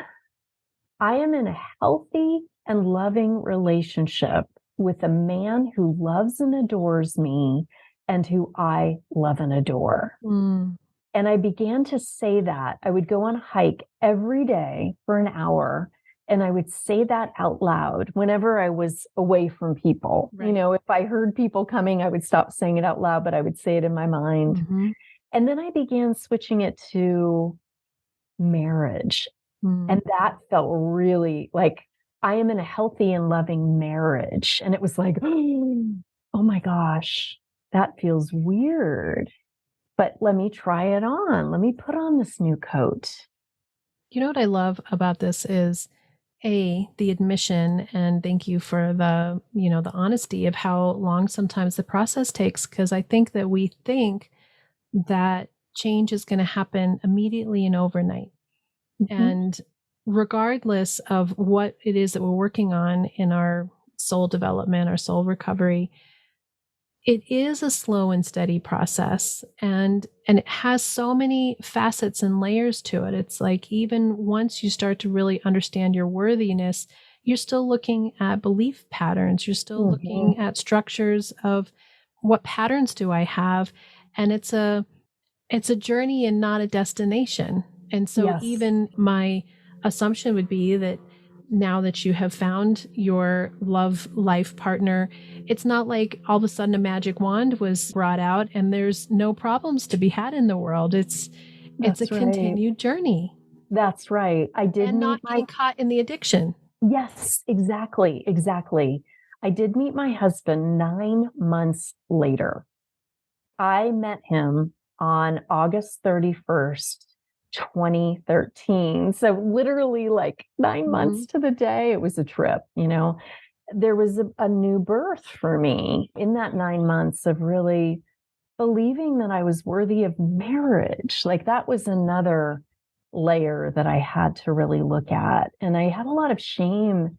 [SPEAKER 2] I am in a healthy and loving relationship with a man who loves and adores me and who I love and adore. And I began to say that. I would go on a hike every day for an hour, and I would say that out loud whenever I was away from people. Right. If I heard people coming, I would stop saying it out loud, but I would say it in my mind. And then I began switching it to marriage. And that felt really like I am in a healthy and loving marriage. And it was like, oh my gosh, that feels weird. But let me try it on. Let me put on this new coat.
[SPEAKER 1] You know what I love about this is the admission, and thank you for the honesty of how long sometimes the process takes. Because I think that we think that change is going to happen immediately and overnight. And regardless of what it is that we're working on in our soul development, our soul recovery, it is a slow and steady process, and it has so many facets and layers to it. It's like, even once you start to really understand your worthiness, you're still looking at belief patterns. You're still looking at structures of what patterns do I have? And it's a journey and not a destination. And so even my assumption would be that now that you have found your love life partner, it's not like all of a sudden a magic wand was brought out and there's no problems to be had in the world. It's a continued journey.
[SPEAKER 2] That's right. I did
[SPEAKER 1] and not getting caught in the addiction.
[SPEAKER 2] Yes, exactly. I did meet my husband 9 months later. I met him on August 31st, 2013. So literally like 9 months to the day, it was a trip, There was a new birth for me in that 9 months of really believing that I was worthy of marriage. Like that was another layer that I had to really look at. And I had a lot of shame,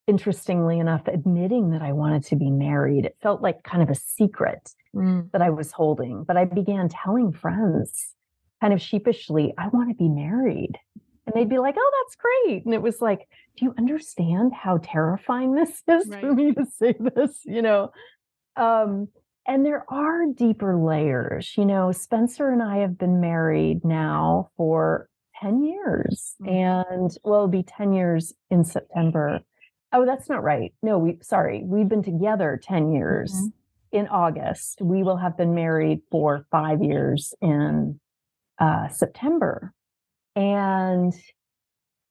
[SPEAKER 2] interestingly enough, admitting that I wanted to be married. It felt like kind of a secret that I was holding. But I began telling friends kind of sheepishly, I want to be married. And they'd be like, oh, that's great. And it was like, do you understand how terrifying this is for me to say this? And there are deeper layers. Spencer and I have been married now for 10 years. And it'll be 10 years in September. Oh, that's not right. No, we've been together 10 years. In August. We will have been married for 5 years in September. And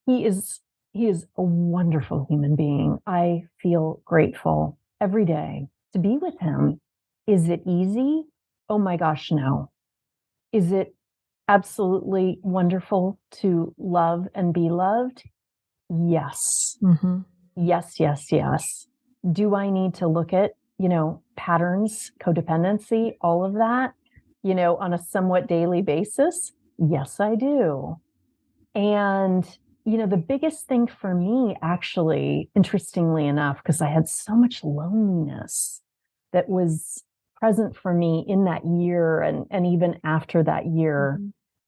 [SPEAKER 2] he is a wonderful human being. I feel grateful every day to be with him. Is it easy? Oh my gosh, no. Is it absolutely wonderful to love and be loved? Yes. Yes, yes, yes. Do I need to look at, patterns, codependency, all of that, on a somewhat daily basis? Yes, I do. And, the biggest thing for me, actually, interestingly enough, because I had so much loneliness that was present for me in that year and even after that year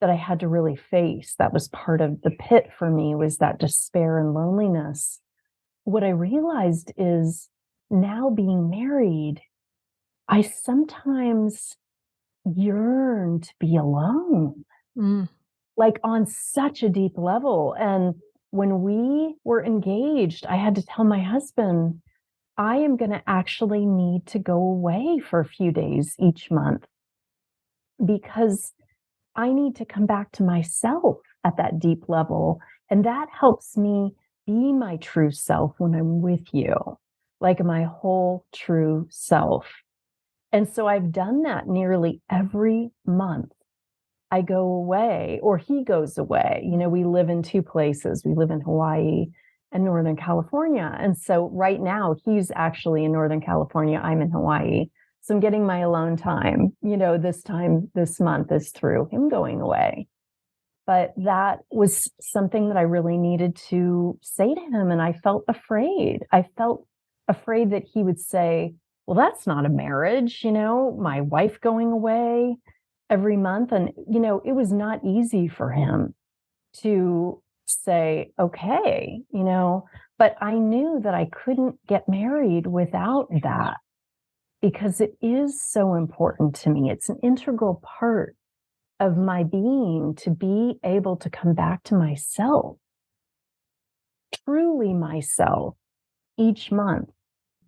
[SPEAKER 2] that I had to really face. That was part of the pit for me, was that despair and loneliness. What I realized is now being married, I sometimes yearn to be alone, like on such a deep level. And when we were engaged, I had to tell my husband, I am going to actually need to go away for a few days each month because I need to come back to myself at that deep level. And that helps me be my true self when I'm with you, like my whole true self. And so I've done that nearly every month. I go away or he goes away. We live in two places. We live in Hawaii and Northern California. And so right now he's actually in Northern California. I'm in Hawaii. So I'm getting my alone time. This month is through him going away. But that was something that I really needed to say to him. And I felt afraid. I felt afraid that he would say, well, that's not a marriage, my wife going away every month. And, it was not easy for him to say, okay, but I knew that I couldn't get married without that because it is so important to me. It's an integral part of my being to be able to come back to myself, truly myself, each month.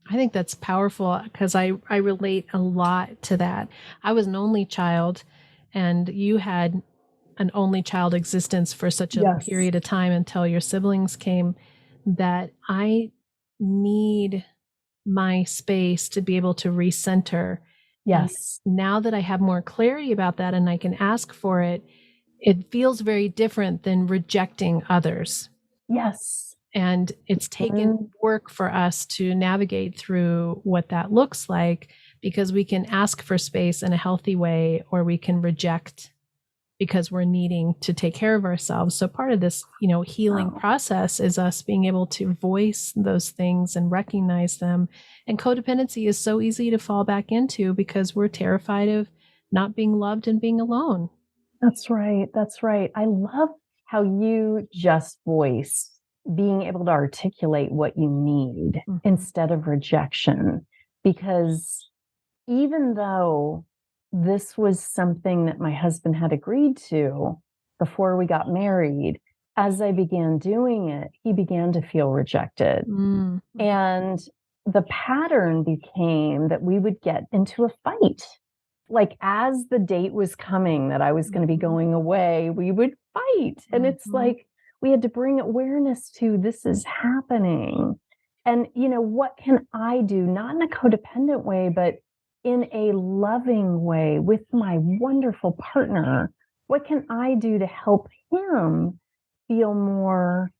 [SPEAKER 1] I think that's powerful because I relate a lot to that. I was an only child and you had an only child existence for such a period of time until your siblings came, that I need my space to be able to recenter.
[SPEAKER 2] Yes.
[SPEAKER 1] And now that I have more clarity about that and I can ask for it, it feels very different than rejecting others.
[SPEAKER 2] Yes.
[SPEAKER 1] And it's taken work for us to navigate through what that looks like, because we can ask for space in a healthy way, or we can reject because we're needing to take care of ourselves. So part of this, healing process is us being able to voice those things and recognize them. And codependency is so easy to fall back into because we're terrified of not being loved and being alone.
[SPEAKER 2] That's right. That's right. I love how you just voiced being able to articulate what you need instead of rejection. Because even though this was something that my husband had agreed to before we got married, as I began doing it, he began to feel rejected. And the pattern became that we would get into a fight. Like as the date was coming that I was going to be going away, we would fight. And it's like, we had to bring awareness to this is happening. And, what can I do? Not in a codependent way, but in a loving way with my wonderful partner. What can I do to help him feel more,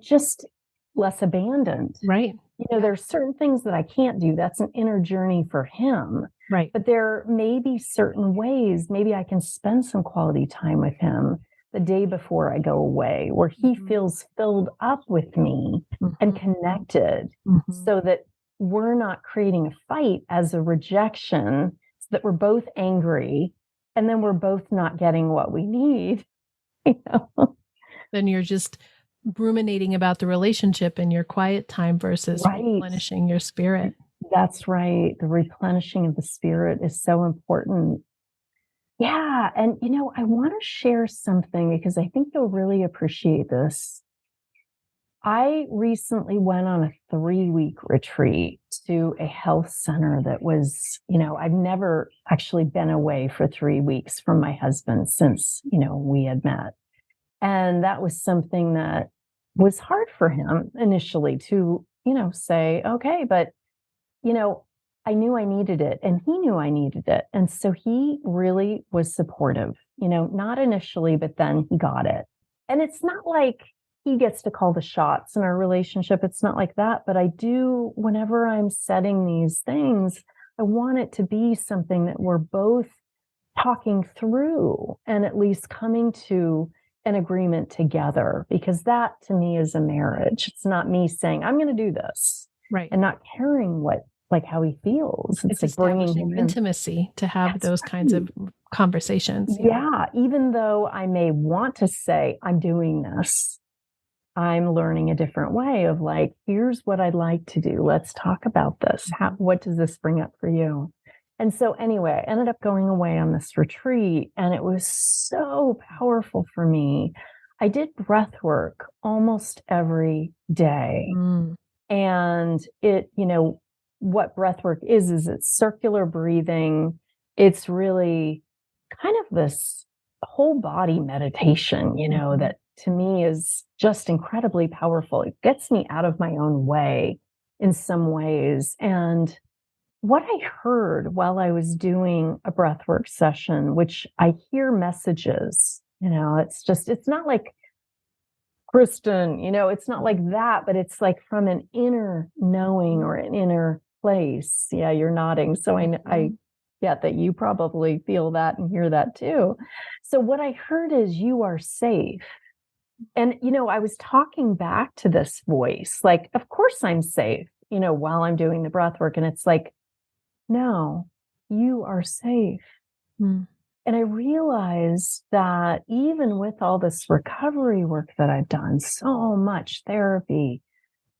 [SPEAKER 2] just less abandoned?
[SPEAKER 1] Right.
[SPEAKER 2] There are certain things that I can't do. That's an inner journey for him.
[SPEAKER 1] Right.
[SPEAKER 2] But there may be certain ways, maybe I can spend some quality time with him. the day before I go away, where he feels filled up with me and connected, so that we're not creating a fight as a rejection, so that we're both angry and then we're both not getting what we need.
[SPEAKER 1] Then you're just ruminating about the relationship in your quiet time versus replenishing your spirit.
[SPEAKER 2] That's right. The replenishing of the spirit is so important. Yeah. And, I want to share something because I think you'll really appreciate this. I recently went on a 3-week retreat to a health center that was, I've never actually been away for 3 weeks from my husband since, we had met. And that was something that was hard for him initially to, say, okay, but, I knew I needed it and he knew I needed it. And so he really was supportive, not initially, but then he got it. And it's not like he gets to call the shots in our relationship. It's not like that. But I do, whenever I'm setting these things, I want it to be something that we're both talking through and at least coming to an agreement together, because that to me is a marriage. It's not me saying, I'm going to do this.
[SPEAKER 1] Right.
[SPEAKER 2] And not caring how he feels.
[SPEAKER 1] It's like bringing him intimacy to have those kinds of conversations.
[SPEAKER 2] Yeah. Even though I may want to say, I'm doing this, I'm learning a different way of here's what I'd like to do. Let's talk about this. What does this bring up for you? And so anyway, I ended up going away on this retreat and it was so powerful for me. I did breath work almost every day. And it, what breath work is it's circular breathing. It's really kind of this whole body meditation, that to me is just incredibly powerful. It gets me out of my own way in some ways. And what I heard while I was doing a breathwork session, which I hear messages, it's not like Kristin, it's not like that, but it's like from an inner knowing or an inner place. Yeah, you're nodding. So I get that you probably feel that and hear that too. So what I heard is you are safe. And, I was talking back to this voice, of course I'm safe, while I'm doing the breath work. And it's like, no, you are safe. And I realized that even with all this recovery work that I've done, so much therapy,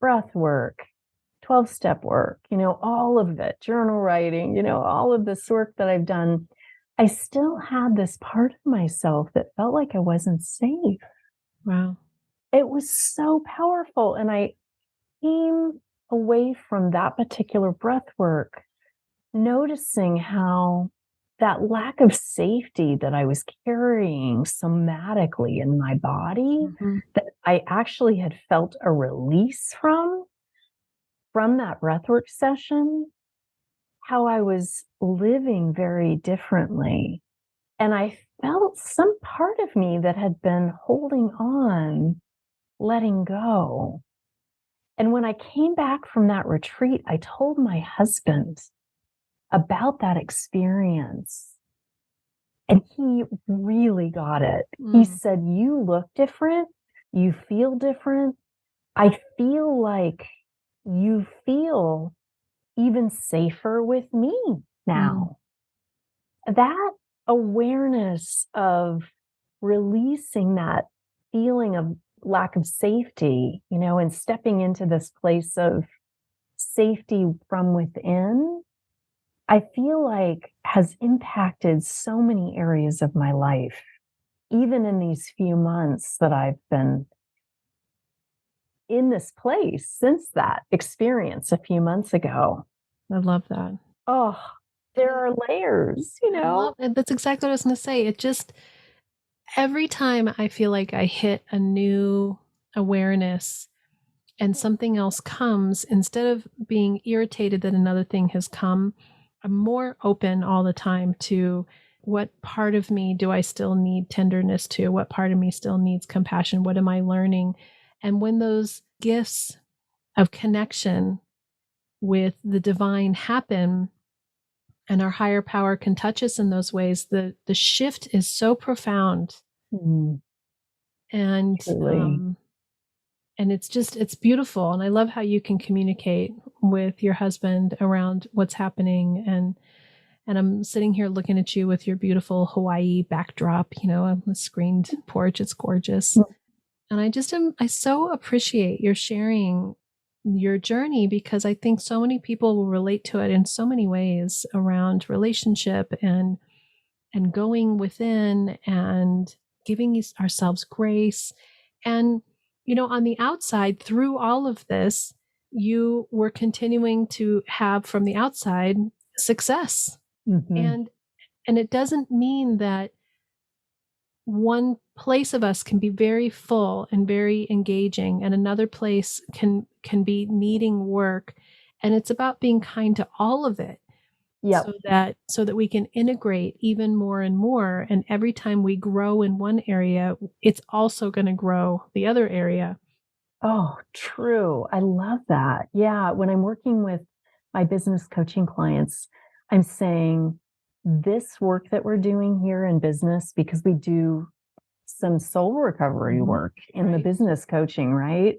[SPEAKER 2] breath work, 12-step work, all of it, journal writing, all of this work that I've done, I still had this part of myself that felt like I wasn't safe.
[SPEAKER 1] Wow.
[SPEAKER 2] It was so powerful. And I came away from that particular breath work noticing how that lack of safety that I was carrying somatically in my body, that I actually had felt a release from that breathwork session, how I was living very differently. And I felt some part of me that had been holding on, letting go. And when I came back from that retreat, I told my husband about that experience. And he really got it. He said, you look different. You feel different. I feel like you feel even safer with me now. That awareness of releasing that feeling of lack of safety, and stepping into this place of safety from within, I feel like has impacted so many areas of my life, even in these few months that I've been in this place since that experience a few months ago.
[SPEAKER 1] I love that.
[SPEAKER 2] Oh, there are layers,
[SPEAKER 1] That's exactly what I was going to say. It just, every time I feel like I hit a new awareness and something else comes, instead of being irritated that another thing has come, I'm more open all the time to what part of me do I still need tenderness to? What part of me still needs compassion? What am I learning? And when those gifts of connection with the divine happen and our higher power can touch us in those ways, the shift is so profound. And
[SPEAKER 2] Truly.
[SPEAKER 1] it's beautiful. And I love how you can communicate with your husband around what's happening. And I'm sitting here looking at you with your beautiful Hawaii backdrop, on the screened porch. It's gorgeous. And I so appreciate your sharing your journey, because I think so many people will relate to it in so many ways around relationship and going within and giving ourselves grace. And, on the outside, through all of this, you were continuing to have from the outside success.
[SPEAKER 2] Mhm.
[SPEAKER 1] And it doesn't mean that one place of us can be very full and very engaging, and another place can be needing work. And it's about being kind to all of it,
[SPEAKER 2] Yep.
[SPEAKER 1] so that we can integrate even more and more. And every time we grow in one area, it's also going to grow the other area.
[SPEAKER 2] Oh, true. I love that. Yeah, when I'm working with my business coaching clients, I'm saying this work that we're doing here in business, because we do some soul recovery
[SPEAKER 1] Mhm.
[SPEAKER 2] work in the
[SPEAKER 1] Right.
[SPEAKER 2] business coaching, right?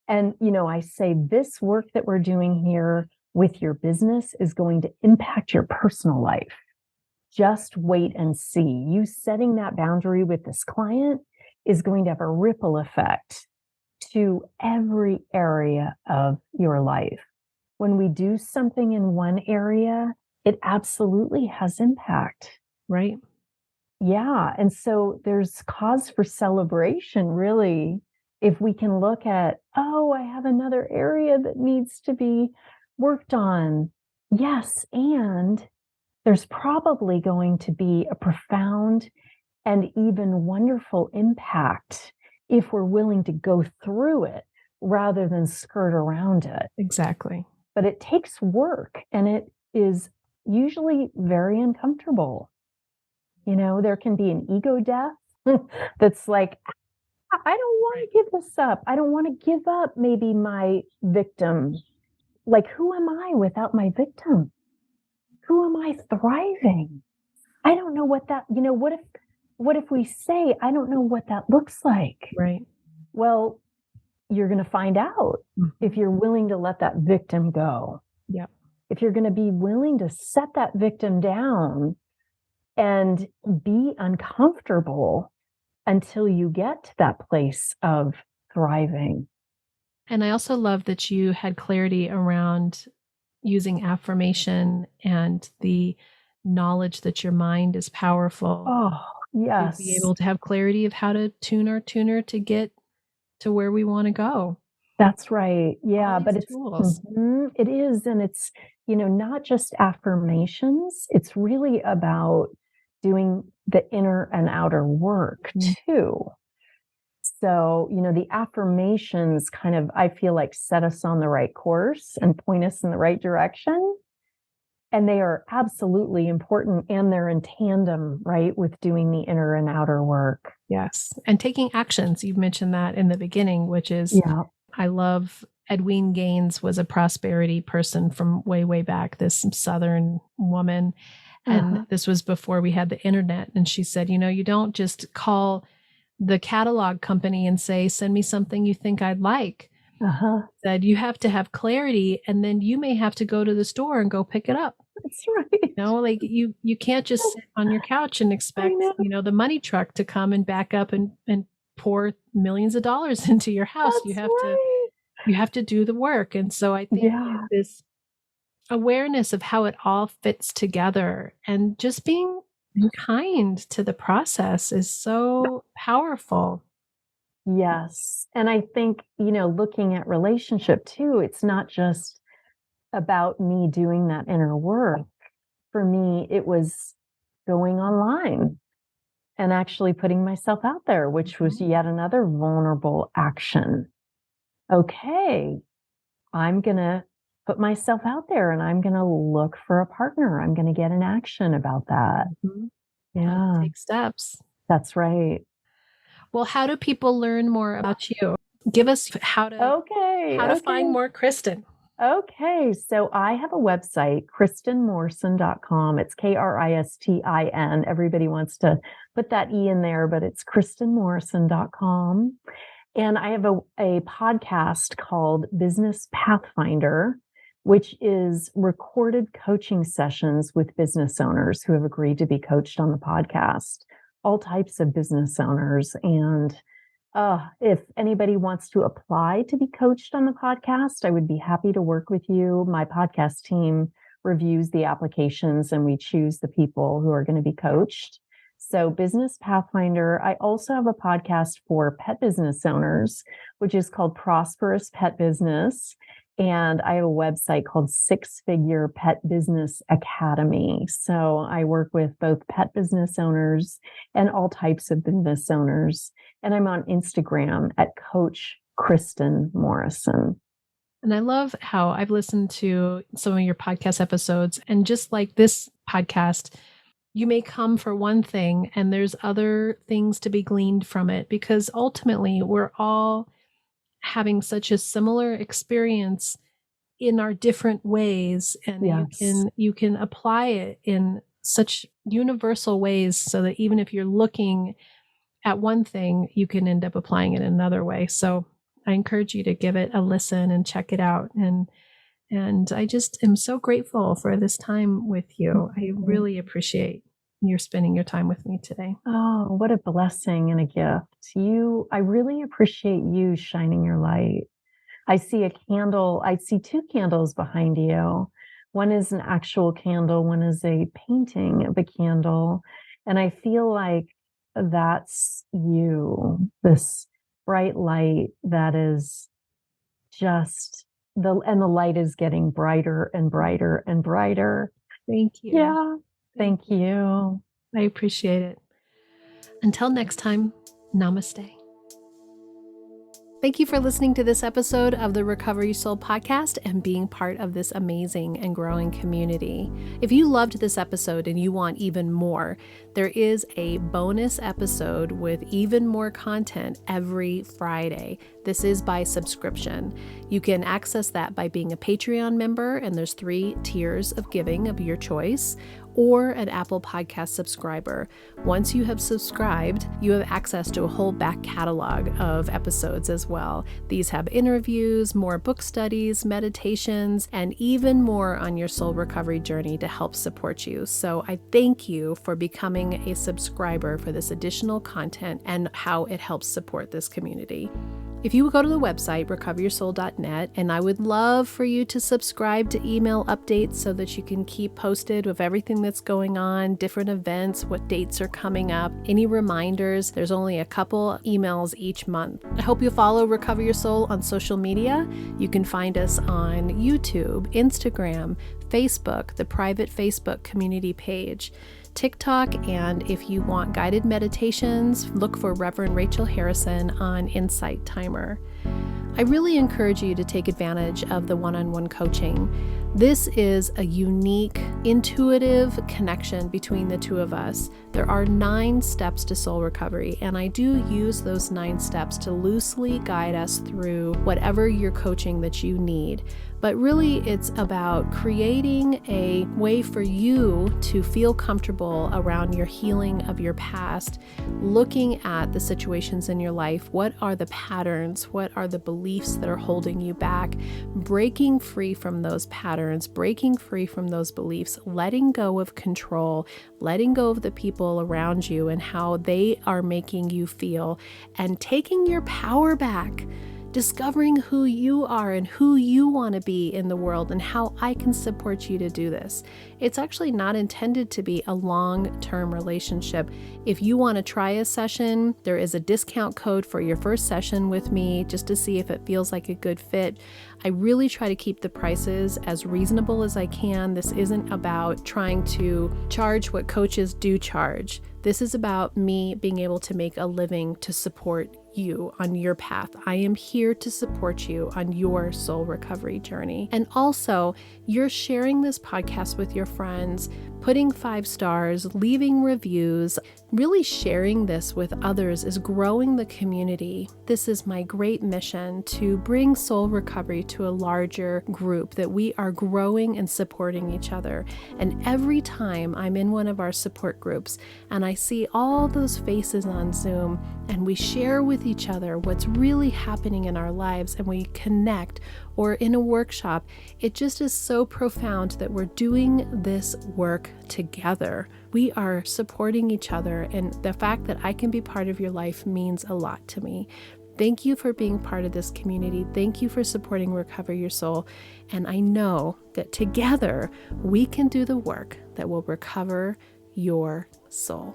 [SPEAKER 2] And, I say this work that we're doing here with your business is going to impact your personal life. Just wait and see. You setting that boundary with this client is going to have a ripple effect to every area of your life. When we do something in one area, it absolutely has impact.
[SPEAKER 1] Right.
[SPEAKER 2] Yeah. And so there's cause for celebration, really, if we can look at, oh, I have another area that needs to be worked on. Yes. And there's probably going to be a profound and even wonderful impact if we're willing to go through it rather than skirt around it.
[SPEAKER 1] Exactly.
[SPEAKER 2] But it takes work, and it is usually very uncomfortable. There can be an ego death that's like, I don't want to give this up. I don't want to give up maybe my victim. Like, who am I without my victim? Who am I thriving? I don't know what that, what if we say, I don't know what that looks like?
[SPEAKER 1] Right.
[SPEAKER 2] Well, you're going to find out if you're willing to let that victim go.
[SPEAKER 1] Yeah.
[SPEAKER 2] If you're going to be willing to set that victim down and be uncomfortable until you get to that place of thriving.
[SPEAKER 1] And I also love that you had clarity around using affirmation and the knowledge that your mind is powerful,
[SPEAKER 2] Oh,
[SPEAKER 1] to be
[SPEAKER 2] yes.
[SPEAKER 1] able to have clarity of how to tune our tuner to get to where we want to go.
[SPEAKER 2] That's right.
[SPEAKER 1] All
[SPEAKER 2] Yeah, but
[SPEAKER 1] these
[SPEAKER 2] it's
[SPEAKER 1] tools.
[SPEAKER 2] it is, and it's, not just affirmations, it's really about doing the inner and outer work
[SPEAKER 1] Mhm.
[SPEAKER 2] too. So, the affirmations kind of, I feel like, set us on the right course and point us in the right direction. And they are absolutely important, and they're in tandem, right, with doing the inner and outer work.
[SPEAKER 1] Yes. And taking actions. You've mentioned that in the beginning, which is,
[SPEAKER 2] Yeah.
[SPEAKER 1] I love Edwene Gaines was a prosperity person from way, way back, this Southern woman. And
[SPEAKER 2] Uh-huh.
[SPEAKER 1] this was before we had the internet. And she said, you don't just call the catalog company and say, send me something you think I'd like.
[SPEAKER 2] Uh-huh.
[SPEAKER 1] Said you have to have clarity, and then you may have to go to the store and go pick it up.
[SPEAKER 2] That's right.
[SPEAKER 1] Like you can't just sit on your couch and
[SPEAKER 2] I
[SPEAKER 1] expect,
[SPEAKER 2] know.
[SPEAKER 1] the money truck to come and back up and pour millions of dollars into your house.
[SPEAKER 2] That's right.
[SPEAKER 1] You have to do the work. And so I think that
[SPEAKER 2] Yeah.
[SPEAKER 1] this awareness of how it all fits together and just being kind to the process is so powerful.
[SPEAKER 2] Yes. And I think, looking at relationship too, it's not just about me doing that inner work. For me, it was going online and actually putting myself out there, which was
[SPEAKER 1] Mhm.
[SPEAKER 2] yet another vulnerable action. Okay, I'm going to put myself out there and I'm going to look for a partner. I'm going to get in action about that.
[SPEAKER 1] Mhm. Time to
[SPEAKER 2] Yeah,
[SPEAKER 1] take steps.
[SPEAKER 2] that's right.
[SPEAKER 1] Well, how do people learn more about you? Give us how to
[SPEAKER 2] Okay,
[SPEAKER 1] find
[SPEAKER 2] okay.
[SPEAKER 1] more Kristin.
[SPEAKER 2] Okay, so I have a website, KristinMorrison.com. It's Kristin. Everybody wants to put that E in there, but it's KristinMorrison.com. And I have a podcast called Business Pathfinder, which is recorded coaching sessions with business owners who have agreed to be coached on the podcast, all types of business owners. And if anybody wants to apply to be coached on the podcast, I would be happy to work with you. My podcast team reviews the applications and we choose the people who are going to be coached. So Business Pathfinder. I also have a podcast for pet business owners, which is called Prosperous Pet Business. And I have a website called Six Figure Pet Business Academy. So I work with both pet business owners and all types of business owners. And I'm on Instagram at Coach Kristin Morrison.
[SPEAKER 1] And I love how I've listened to some of your podcast episodes, and just like this podcast, you may come for one thing and there's other things to be gleaned from it, because ultimately we're all having such a similar experience in our different ways, and
[SPEAKER 2] Yes.
[SPEAKER 1] you can apply it in such universal ways, so that even if you're looking at one thing, you can end up applying it in another way. So I encourage you to give it a listen and check it out. And I just am so grateful for this time with you. I really appreciate your spending your time with me today.
[SPEAKER 2] Oh, what a blessing and a gift. I really appreciate you shining your light. I see a candle. I see two candles behind you. One is an actual candle. One is a painting of a candle. And I feel like that's you, this bright light that is just the light is getting brighter and brighter and brighter.
[SPEAKER 1] Thank you.
[SPEAKER 2] Yeah. Thank you.
[SPEAKER 1] I appreciate it. Until next time, namaste. Thank you for listening to this episode of the Recover Your Soul podcast and being part of this amazing and growing community. If you loved this episode and you want even more, there is a bonus episode with even more content every Friday. This is by subscription. You can access that by being a Patreon member, and there's 3 tiers of giving of your choice, or an Apple Podcast subscriber. Once you have subscribed, you have access to a whole back catalog of episodes as well. These have interviews, more book studies, meditations, and even more on your soul recovery journey to help support you. So I thank you for becoming a subscriber for this additional content and how it helps support this community. If you would go to the website, recoveryoursoul.net, and I would love for you to subscribe to email updates so that you can keep posted with everything that's going on, different events, what dates are coming up, any reminders. There's only a couple emails each month. I hope you'll follow Recover Your Soul on social media. You can find us on YouTube, Instagram, Facebook, the private Facebook community page, TikTok, and if you want guided meditations, look for Reverend Rachel Harrison on Insight Timer. I really encourage you to take advantage of the one-on-one coaching. This is a unique, intuitive connection between the two of us. There are 9 steps to soul recovery, and I do use those 9 steps to loosely guide us through whatever your coaching that you need. But really, it's about creating a way for you to feel comfortable around your healing of your past, looking at the situations in your life. What are the patterns? What are the beliefs that are holding you back? Breaking free from those patterns, breaking free from those beliefs, letting go of control, letting go of the people around you and how they are making you feel, and taking your power back. Discovering who you are and who you want to be in the world and how I can support you to do this. It's actually not intended to be a long-term relationship. If you want to try a session, there is a discount code for your first session with me just to see if it feels like a good fit. I really try to keep the prices as reasonable as I can. This isn't about trying to charge what coaches do charge. This is about me being able to make a living to support you on your path. I am here to support you on your soul recovery journey. And also, you're sharing this podcast with your friends, putting 5 stars, leaving reviews, really sharing this with others is growing the community. This is my great mission to bring soul recovery to a larger group, that we are growing and supporting each other. And every time I'm in one of our support groups and I see all those faces on Zoom and we share with each other what's really happening in our lives and we connect, or in a workshop, it just is so profound that we're doing this work together. We are supporting each other, and the fact that I can be part of your life means a lot to me. Thank you for being part of this community. Thank you for supporting Recover Your Soul. And I know that together we can do the work that will recover your soul.